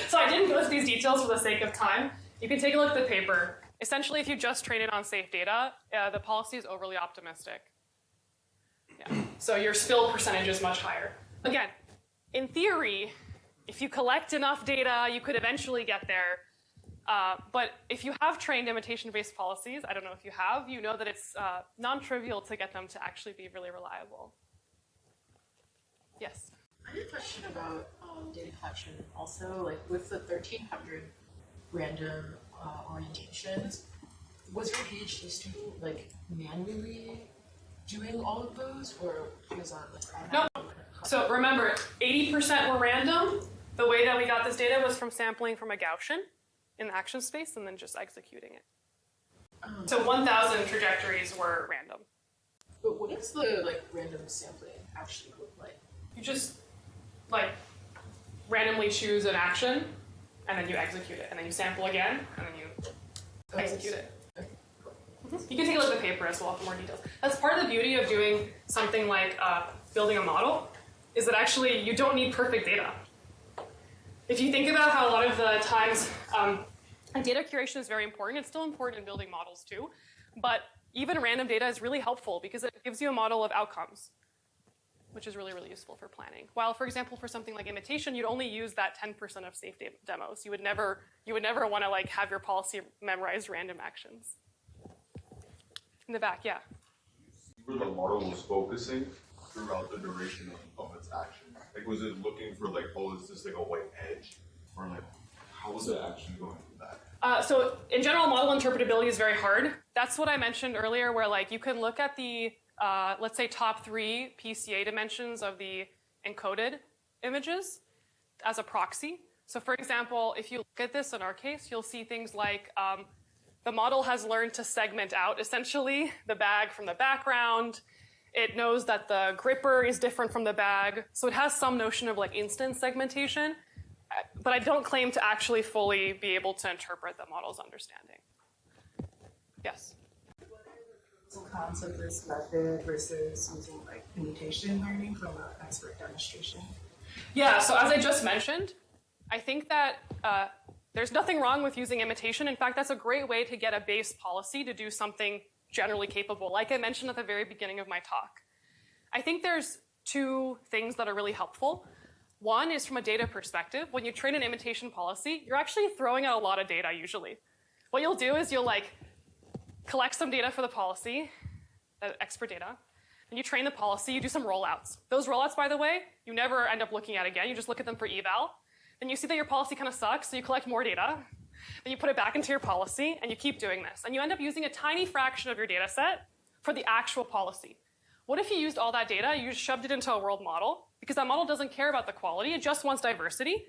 Speaker 1: So I didn't go into these details for the sake of time. You can take a look at the paper. Essentially, if you just train it on safe data, the policy is overly optimistic. Yeah. So your spill percentage is much higher. Again, in theory, if you collect enough data, you could eventually get there. But if you have trained imitation-based policies, I don't know if you have, you know that it's non-trivial to get them to actually be really reliable. Yes?
Speaker 5: I had a question about data collection also, like with the 1300 random orientations, was your PhD student like manually doing all of those, or was that like
Speaker 1: No. So remember, 80% were random. The way that we got this data was from sampling from a Gaussian in the action space and then just executing it. So 1,000 trajectories were random.
Speaker 5: But what does the like random sampling actually look like?
Speaker 1: You just like randomly choose an action and then you execute it, and then you sample again and then you execute it. You can take a look at the paper as well for more details. That's part of the beauty of doing something like building a model, is that actually you don't need perfect data. If you think about how a lot of the times data curation is very important, it's still important in building models too, but even random data is really helpful because it gives you a model of outcomes, which is really, really useful for planning. While, for example, for something like imitation, you'd only use that 10% of safe demos. You would never want to like have your policy memorize random actions. In the back, yeah.
Speaker 6: Where the model was focusing throughout the duration of its action. Like, was it looking for like, oh, is this like a white edge, or like, how was it actually going for that?
Speaker 1: So in general, model interpretability is very hard. That's what I mentioned earlier, where like you can look at the let's say top 3 PCA dimensions of the encoded images as a proxy. So for example, if you look at this in our case, you'll see things like the model has learned to segment out essentially the bag from the background. It knows that the gripper is different from the bag. So it has some notion of like instance segmentation, but I don't claim to actually fully be able to interpret the model's understanding. Yes?
Speaker 5: What are the pros and cons of this method versus using like imitation learning from an expert demonstration?
Speaker 1: Yeah, so as I just mentioned, I think that there's nothing wrong with using imitation. In fact, that's a great way to get a base policy to do something generally capable, like I mentioned at the very beginning of my talk. I think there's 2 things that are really helpful. One is from a data perspective. When you train an imitation policy, you're actually throwing out a lot of data usually. What you'll do is you'll like collect some data for the policy, expert data, and you train the policy, you do some rollouts. Those rollouts, by the way, you never end up looking at again. You just look at them for eval. Then you see that your policy kind of sucks, so you collect more data. Then you put it back into your policy, and you keep doing this. And you end up using a tiny fraction of your data set for the actual policy. What if you used all that data, you just shoved it into a world model, because that model doesn't care about the quality, it just wants diversity,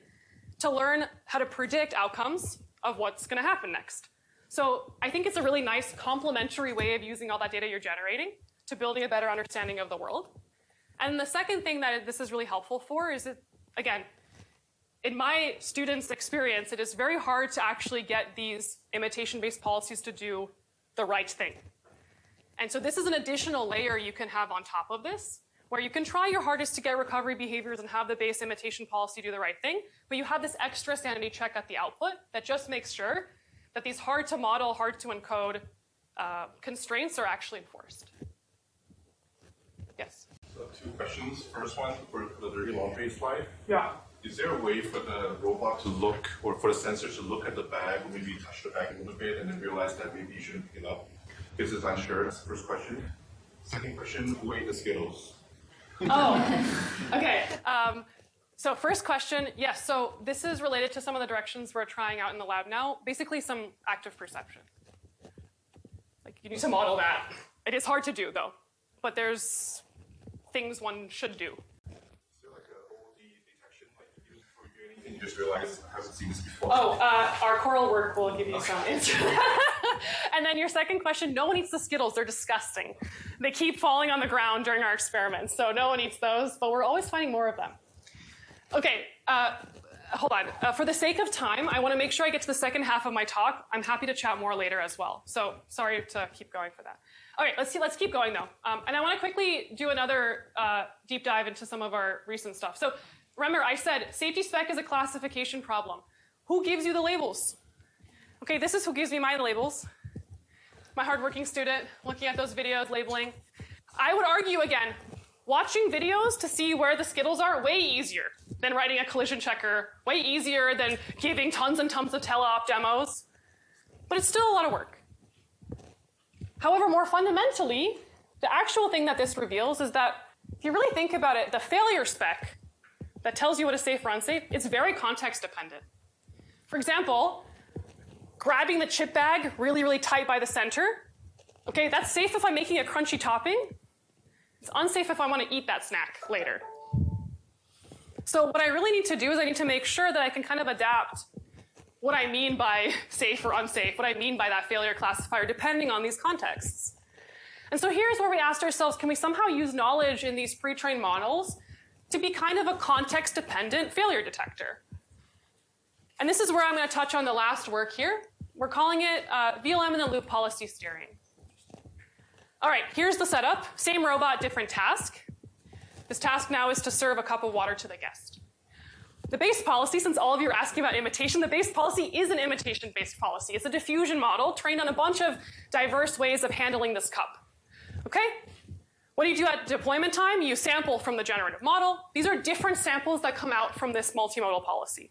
Speaker 1: to learn how to predict outcomes of what's going to happen next. So I think it's a really nice complementary way of using all that data you're generating to building a better understanding of the world. And the second thing that this is really helpful for is that, again, in my students' experience, it is very hard to actually get these imitation-based policies to do the right thing. And so this is an additional layer you can have on top of this, where you can try your hardest to get recovery behaviors and have the base imitation policy do the right thing, but you have this extra sanity check at the output that just makes sure that these hard to model, hard to encode constraints are actually enforced. Yes?
Speaker 4: So 2 questions. First one, for the very long page slide.
Speaker 1: Yeah.
Speaker 4: Is there a way for the robot to look, or for the sensor to look at the bag, or maybe touch the bag a little bit, and then realize that maybe you shouldn't pick it up? This is unsure. That's the first question. Second question, who ate the Skittles?
Speaker 1: Oh, okay. So first question, yes, so this is related to some of the directions we're trying out in the lab now. Basically some active perception. Like you need to model that. It is hard to do though, but there's things one should do.
Speaker 4: Is there like a OD detection, like you just before you do anything, you just realize I haven't seen this before?
Speaker 1: Oh, our Coral work will give you some answer. And then your second question, no one eats the Skittles, they're disgusting. They keep falling on the ground during our experiments, so no one eats those, but we're always finding more of them. Okay, hold on. For the sake of time, I want to make sure I get to the second half of my talk. I'm happy to chat more later as well, so sorry to keep going for that. All right, let's keep going though. And I want to quickly do another deep dive into some of our recent stuff. So remember, I said safety spec is a classification problem. Who gives you the labels? Okay, this is who gives me my labels. My hardworking student, looking at those videos, labeling. I would argue again, watching videos to see where the Skittles are, way easier than writing a collision checker, way easier than giving tons and tons of teleop demos, but it's still a lot of work. However, more fundamentally, the actual thing that this reveals is that if you really think about it, the failure spec that tells you what is safe or unsafe, it's very context dependent. For example, grabbing the chip bag really, really tight by the center, okay, that's safe if I'm making a crunchy topping. It's unsafe if I want to eat that snack later. So what I really need to do is I need to make sure that I can kind of adapt what I mean by safe or unsafe, what I mean by that failure classifier, depending on these contexts. And so here's where we asked ourselves, can we somehow use knowledge in these pre-trained models to be kind of a context-dependent failure detector? And this is where I'm going to touch on the last work here. We're calling it VLM-in-the-loop policy steering. All right, here's the setup. Same robot, different task. This task now is to serve a cup of water to the guest. The base policy, since all of you are asking about imitation, the base policy is an imitation-based policy. It's a diffusion model trained on a bunch of diverse ways of handling this cup. Okay? What do you do at deployment time? You sample from the generative model. These are different samples that come out from this multimodal policy.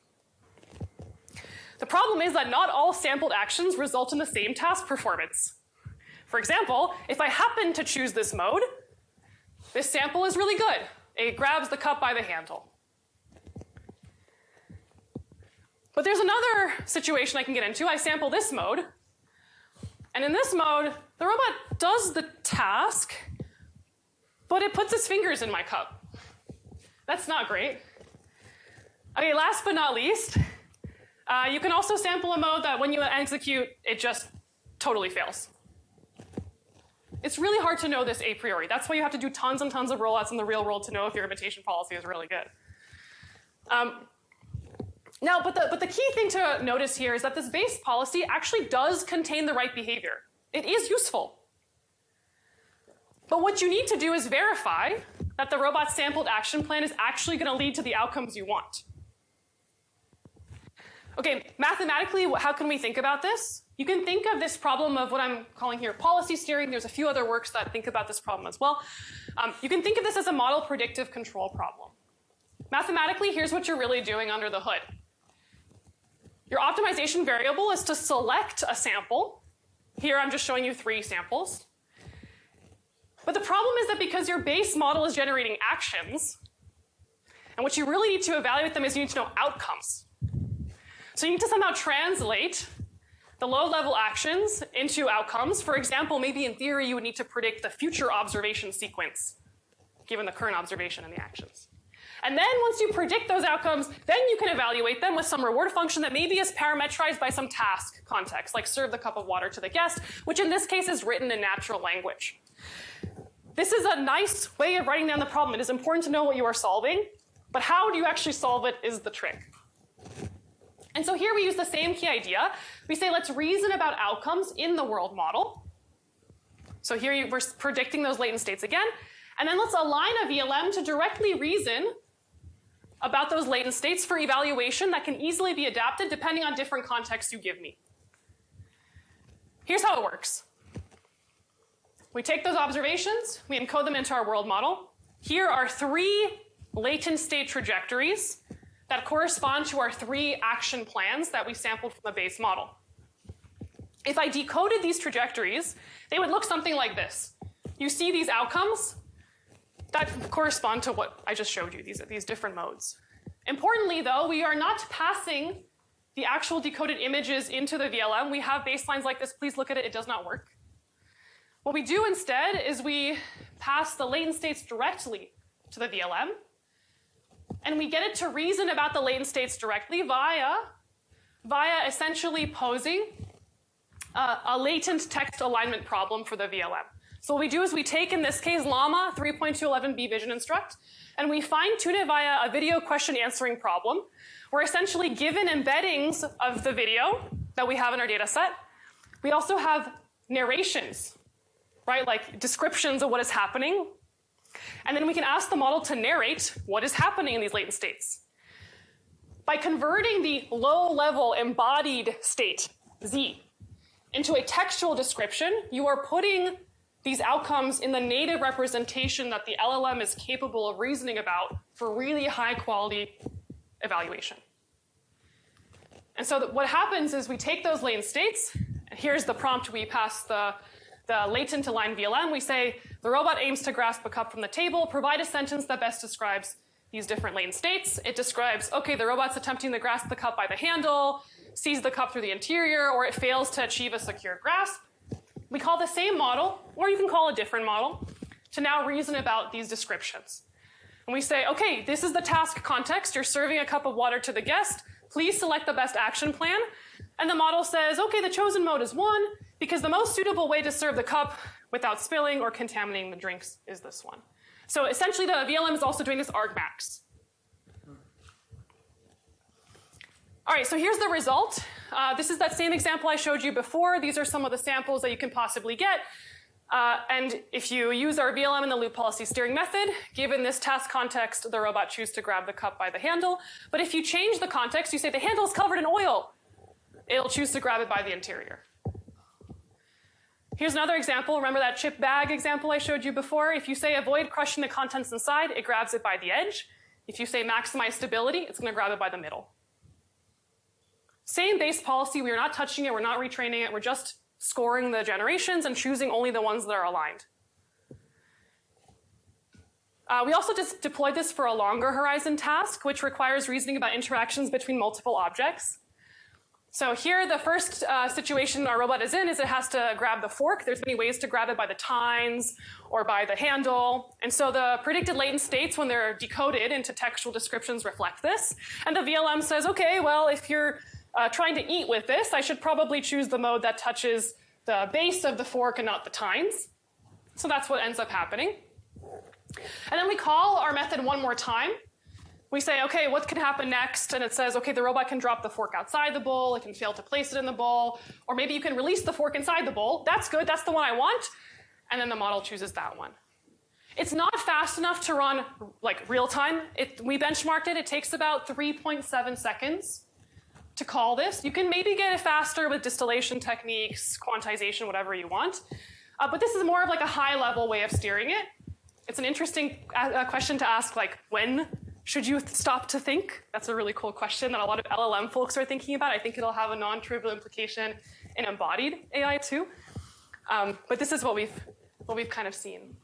Speaker 1: The problem is that not all sampled actions result in the same task performance. For example, if I happen to choose this mode, this sample is really good. It grabs the cup by the handle. But there's another situation I can get into. I sample this mode, and in this mode, the robot does the task, but it puts its fingers in my cup. That's not great. Okay, last but not least, you can also sample a mode that when you execute, it just totally fails. It's really hard to know this a priori. That's why you have to do tons and tons of rollouts in the real world to know if your imitation policy is really good. Now, but the key thing to notice here is that this base policy actually does contain the right behavior. It is useful. But what you need to do is verify that the robot's sampled action plan is actually going to lead to the outcomes you want. Okay, mathematically, how can we think about this? You can think of this problem of what I'm calling here policy steering. There's a few other works that think about this problem as well. You can think of this as a model predictive control problem. Mathematically, here's what you're really doing under the hood. Your optimization variable is to select a sample. Here I'm just showing you 3 samples. But the problem is that because your base model is generating actions, and what you really need to evaluate them is you need to know outcomes. So you need to somehow translate the low-level actions into outcomes. For example, maybe in theory you would need to predict the future observation sequence, given the current observation and the actions. And then once you predict those outcomes, then you can evaluate them with some reward function that maybe is parametrized by some task context, like serve the cup of water to the guest, which in this case is written in natural language. This is a nice way of writing down the problem. It is important to know what you are solving, but how do you actually solve it is the trick. And so here we use the same key idea. We say, let's reason about outcomes in the world model. So here we're predicting those latent states again. And then let's align a VLM to directly reason about those latent states for evaluation that can easily be adapted depending on different contexts you give me. Here's how it works. We take those observations, we encode them into our world model. Here are 3 latent state trajectories that correspond to our 3 action plans that we sampled from the base model. If I decoded these trajectories, they would look something like this. You see these outcomes that correspond to what I just showed you, these different modes. Importantly, though, we are not passing the actual decoded images into the VLM. We have baselines like this. Please look at it. It does not work. What we do instead is we pass the latent states directly to the VLM, and we get it to reason about the latent states directly via essentially posing a latent text alignment problem for the VLM. So what we do is we take, in this case, Llama 3.211b Vision Instruct, and we fine-tune it via a video question answering problem. We're essentially given embeddings of the video that we have in our data set. We also have narrations, right, like descriptions of what is happening. And then we can ask the model to narrate what is happening in these latent states. By converting the low-level embodied state, Z, into a textual description, you are putting these outcomes in the native representation that the LLM is capable of reasoning about for really high-quality evaluation. And so what happens is we take those latent states, and here's the prompt we pass the latent aligned VLM. We say, the robot aims to grasp a cup from the table, provide a sentence that best describes these different latent states. It describes, okay, the robot's attempting to grasp the cup by the handle, sees the cup through the interior, or it fails to achieve a secure grasp. We call the same model, or you can call a different model, to now reason about these descriptions. And we say, okay, this is the task context. You're serving a cup of water to the guest. Please select the best action plan. And the model says, okay, the chosen mode is 1, because the most suitable way to serve the cup without spilling or contaminating the drinks is this one. So essentially, the VLM is also doing this argmax. All right, so here's the result. This is that same example I showed you before. These are some of the samples that you can possibly get. And if you use our VLM-in-the-loop policy steering method, given this task context, the robot chooses to grab the cup by the handle. But if you change the context, you say the handle is covered in oil, it'll choose to grab it by the interior. Here's another example. Remember that chip bag example I showed you before? If you say avoid crushing the contents inside, it grabs it by the edge. If you say maximize stability, it's going to grab it by the middle. Same base policy. We are not touching it. We're not retraining it. We're just scoring the generations and choosing only the ones that are aligned. We also just deployed this for a longer horizon task, which requires reasoning about interactions between multiple objects. So here, the first situation our robot is in is it has to grab the fork. There's many ways to grab it, by the tines or by the handle. And so the predicted latent states, when they're decoded into textual descriptions, reflect this. And the VLM says, okay, well, if you're trying to eat with this, I should probably choose the mode that touches the base of the fork and not the tines. So that's what ends up happening. And then we call our method one more time. We say, okay, what can happen next? And it says, okay, the robot can drop the fork outside the bowl. It can fail to place it in the bowl. Or maybe you can release the fork inside the bowl. That's good. That's the one I want. And then the model chooses that one. It's not fast enough to run like real time. We benchmarked it. It takes about 3.7 seconds to call this. You can maybe get it faster with distillation techniques, quantization, whatever you want. But this is more of like a high-level way of steering it. It's an interesting question to ask, like, when should you stop to think? That's a really cool question that a lot of LLM folks are thinking about. I think it'll have a non-trivial implication in embodied AI too. But this is what we've kind of seen.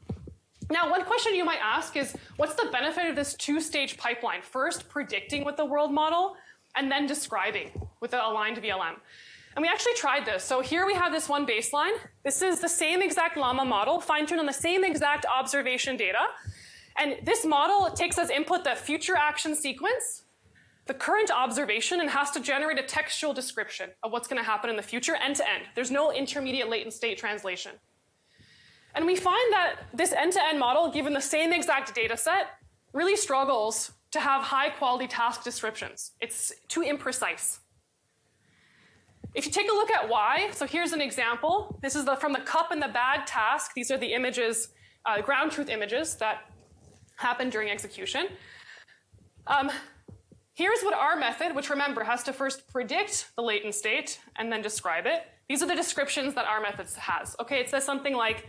Speaker 1: Now, one question you might ask is, what's the benefit of this two-stage pipeline? First, predicting with the world model, and then describing with the aligned VLM. And we actually tried this. So here we have this one baseline. This is the same exact Llama model, fine-tuned on the same exact observation data. And this model takes as input the future action sequence, the current observation, and has to generate a textual description of what's going to happen in the future, end to end. There's no intermediate latent state translation. And we find that this end-to-end model, given the same exact data set, really struggles to have high-quality task descriptions. It's too imprecise. If you take a look at why, so here's an example. This is from the cup and the bag task. These are the images, ground truth images that happen during execution. Here's what our method, which remember has to first predict the latent state and then describe it. These are the descriptions that our method has. Okay, it says something like,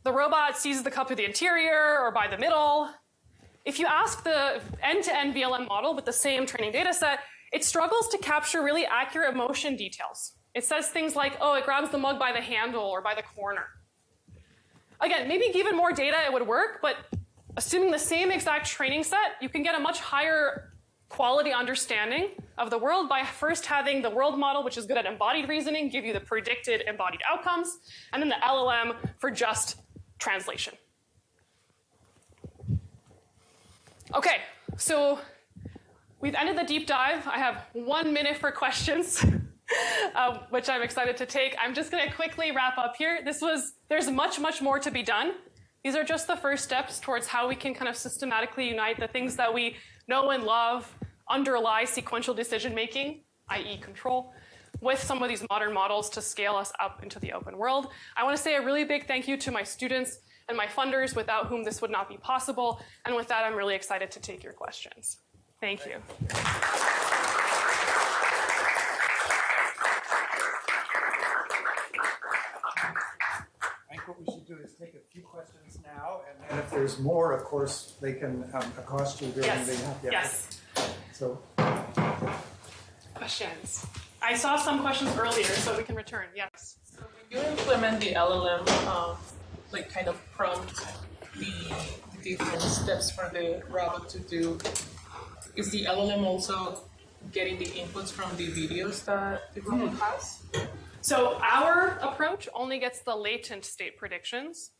Speaker 1: the robot seizes the cup through the interior or by the middle. If you ask the end-to-end VLM model with the same training data set, it struggles to capture really accurate motion details. It says things like, oh, it grabs the mug by the handle or by the corner. Again, maybe given more data it would work, but assuming the same exact training set, you can get a much higher quality understanding of the world by first having the world model, which is good at embodied reasoning, give you the predicted embodied outcomes, and then the LLM for just translation. Okay, so we've ended the deep dive. I have 1 minute for questions, which I'm excited to take. I'm just going to quickly wrap up here. There's much, much more to be done. These are just the first steps towards how we can kind of systematically unite the things that we know and love, underlie sequential decision making, i.e. control, with some of these modern models to scale us up into the open world. I want to say a really big thank you to my students and my funders, without whom this would not be possible. And with that, I'm really excited to take your questions. Thank you.
Speaker 3: I think what we should do is take a few questions now, and then if there's more, of course, they can accost you during
Speaker 1: Yes.
Speaker 3: the
Speaker 1: Yes.
Speaker 3: So,
Speaker 1: Questions. I saw some questions earlier, so we can return. Yes.
Speaker 7: So when you implement the LLM, like kind of prompt the different steps for the robot to do, is the LLM also getting the inputs from the videos that the robot has?
Speaker 1: So our approach only gets the latent state predictions.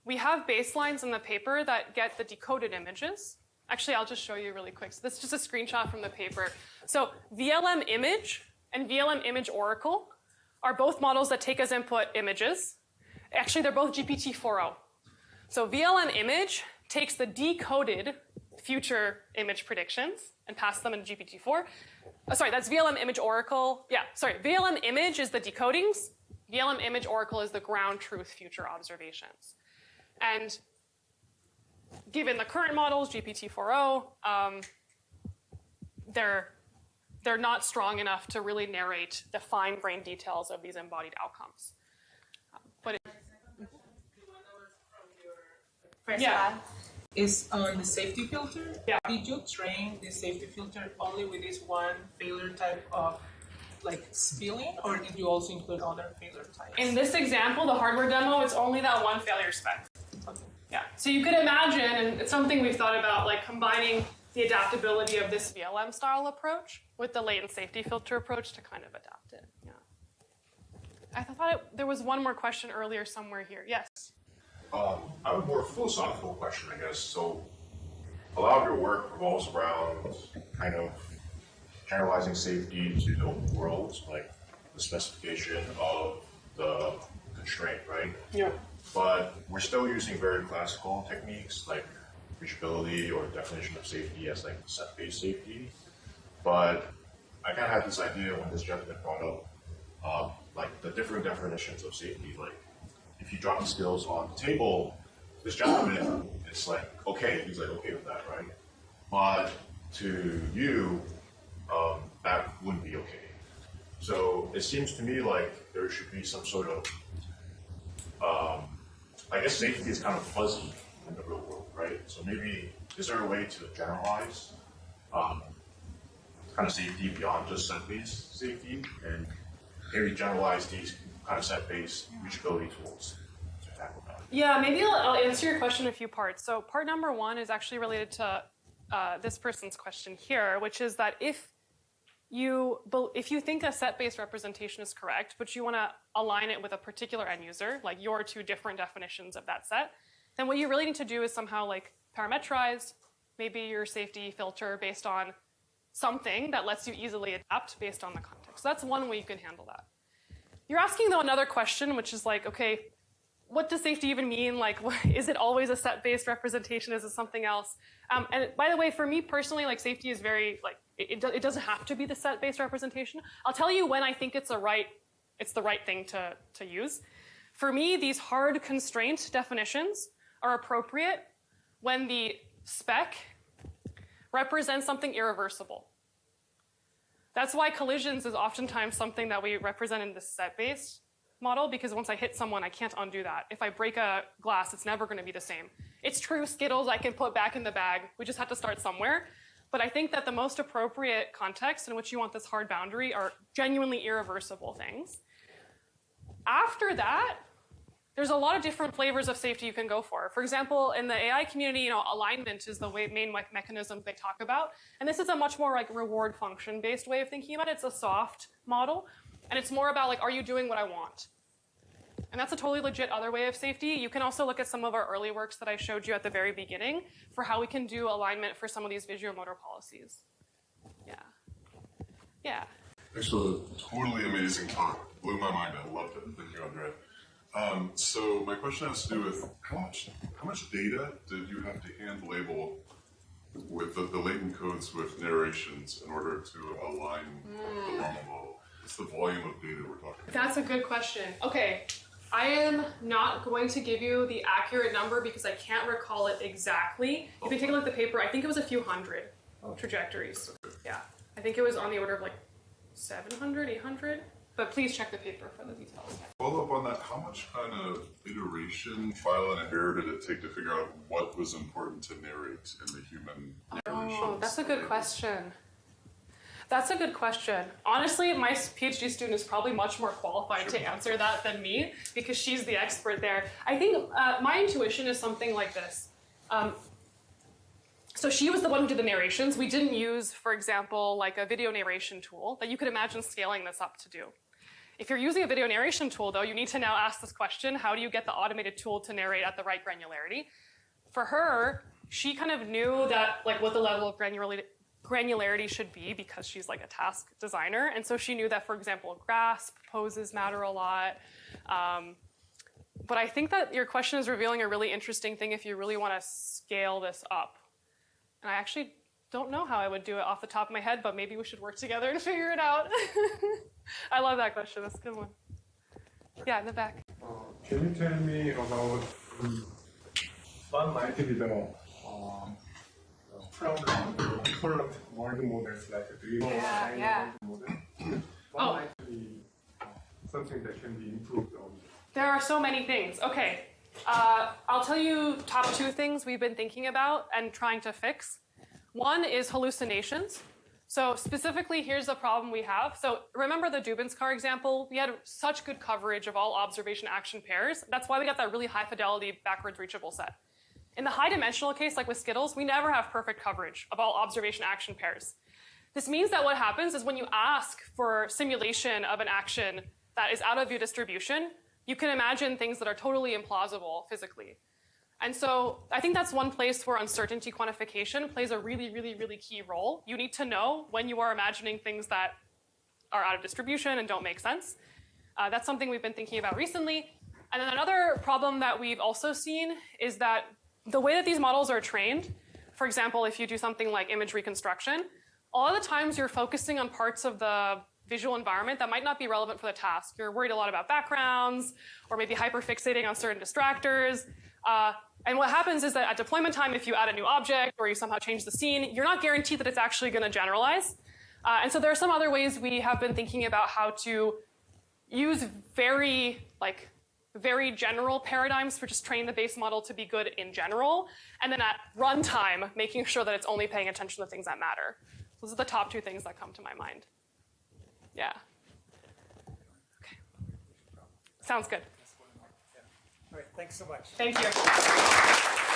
Speaker 1: We have baselines in the paper that get the decoded images. Actually, I'll just show you really quick. So this is just a screenshot from the paper. So VLM image and VLM image oracle are both models that take as input images. Actually, they're both GPT-4o. So VLM image takes the decoded future image predictions and passes them into GPT-4. Sorry, that's VLM image oracle. Yeah, sorry, VLM image is the decodings. VLM image oracle is the ground truth future observations. And given the current models, GPT-4o, they're not strong enough to really narrate the fine-grained details of these embodied outcomes. But yeah.
Speaker 7: Is on the safety filter.
Speaker 1: Yeah.
Speaker 7: Did you train the safety filter only with this one failure type of like spilling, or did you also include other failure types?
Speaker 1: In this example, the hardware demo, it's only that one failure spec.
Speaker 7: Okay.
Speaker 1: Yeah. So you could imagine, and it's something we've thought about, like combining the adaptability of this VLM style approach with the latent safety filter approach to kind of adapt it. Yeah. I thought there was one more question earlier somewhere here. Yes.
Speaker 8: I have a more philosophical question, I guess. So, a lot of your work revolves around kind of generalizing safety to the open world, like the specification of the constraint, right?
Speaker 1: Yeah.
Speaker 8: But we're still using very classical techniques like reachability or definition of safety as like set-based safety. But I kind of had this idea when this gentleman brought up like the different definitions of safety, like if you drop the skills on the table, this gentleman is like, okay, he's like, okay with that, right? But to you, that wouldn't be okay. So it seems to me like there should be some sort of, I guess safety is kind of fuzzy in the real world, right? So maybe, is there a way to generalize kind of safety beyond just set-based safety and maybe generalize these kind of set-based reachability tools to tackle that?
Speaker 1: Yeah, maybe I'll answer your question in a few parts. So part number one is actually related to this person's question here, which is that if you think a set-based representation is correct, but you want to align it with a particular end user, like your two different definitions of that set, then what you really need to do is somehow like parameterize maybe your safety filter based on something that lets you easily adapt based on the context. So that's one way you can handle that. You're asking, though, another question, which is like, okay, what does safety even mean? Like, is it always a set-based representation? Is it something else? And by the way, for me personally, like safety is very like It doesn't have to be the set-based representation. I'll tell you when I think it's the right thing to use. For me, these hard constraint definitions are appropriate when the spec represents something irreversible. That's why collisions is oftentimes something that we represent in the set-based model, because once I hit someone, I can't undo that. If I break a glass, it's never going to be the same. It's true, Skittles I can put back in the bag. We just have to start somewhere. But I think that the most appropriate context in which you want this hard boundary are genuinely irreversible things. After that, there's a lot of different flavors of safety you can go for. For example, in the AI community, alignment is the main mechanism they talk about. And this is a much more like reward function-based way of thinking about it. It's a soft model. And it's more about like, are you doing what I want? And that's a totally legit other way of safety. You can also look at some of our early works that I showed you at the very beginning for how we can do alignment for some of these visual-motor policies. Yeah. Yeah.
Speaker 9: Thanks for the totally amazing talk. Blew my mind. I loved it. Thank you, Andrea. So my question has to do with how much data did you have to hand label with the latent codes with narrations in order to align the normal model? What's the volume of data we're talking about?
Speaker 1: That's a good question. Okay, I am not going to give you the accurate number because I can't recall it exactly. If you take a look at the paper, I think it was a few hundred trajectories.
Speaker 9: Okay.
Speaker 1: Yeah, I think it was on the order of like 700, 800. But please check the paper for the details.
Speaker 9: Follow up on that, how much kind of iteration, trial and error did it take to figure out what was important to narrate in the human narrations?
Speaker 1: Oh, that's a good question. That's a good question. Honestly, my PhD student is probably much more qualified to answer that than me because she's the expert there. I think my intuition is something like this. So she was the one who did the narrations. We didn't use, for example, like a video narration tool that you could imagine scaling this up to do. If you're using a video narration tool, though, you need to now ask this question, how do you get the automated tool to narrate at the right granularity? For her, she kind of knew that, like, what the level of granularity should be because she's like a task designer. And so she knew that, for example, grasp poses matter a lot. But I think that your question is revealing a really interesting thing if you really want to scale this up. And I actually don't know how I would do it off the top of my head, but maybe we should work together and figure it out. I love that question. That's a good one. Yeah, in the back.
Speaker 10: Can you tell me about what might be the from current world models like the world model? What might be something that can be improved on?
Speaker 1: There are so many things. Okay. I'll tell you top two things we've been thinking about and trying to fix. One is hallucinations. So specifically, here's the problem we have. So remember the Dubin's car example? We had such good coverage of all observation action pairs. That's why we got that really high fidelity backwards reachable set. In the high dimensional case, like with Skittles, we never have perfect coverage of all observation action pairs. This means that what happens is when you ask for simulation of an action that is out of your distribution, you can imagine things that are totally implausible physically. And so I think that's one place where uncertainty quantification plays a really, really, really key role. You need to know when you are imagining things that are out of distribution and don't make sense. That's something we've been thinking about recently. And then another problem that we've also seen is that the way that these models are trained, for example, if you do something like image reconstruction, a lot of the times you're focusing on parts of the visual environment that might not be relevant for the task. You're worried a lot about backgrounds, or maybe hyperfixating on certain distractors. And what happens is that at deployment time, if you add a new object or you somehow change the scene, you're not guaranteed that it's actually going to generalize. And so there are some other ways we have been thinking about how to use very general paradigms for just training the base model to be good in general, and then at runtime, making sure that it's only paying attention to things that matter. Those are the top two things that come to my mind. Yeah. Okay. Sounds good.
Speaker 11: All right, thanks so much.
Speaker 1: Thank you.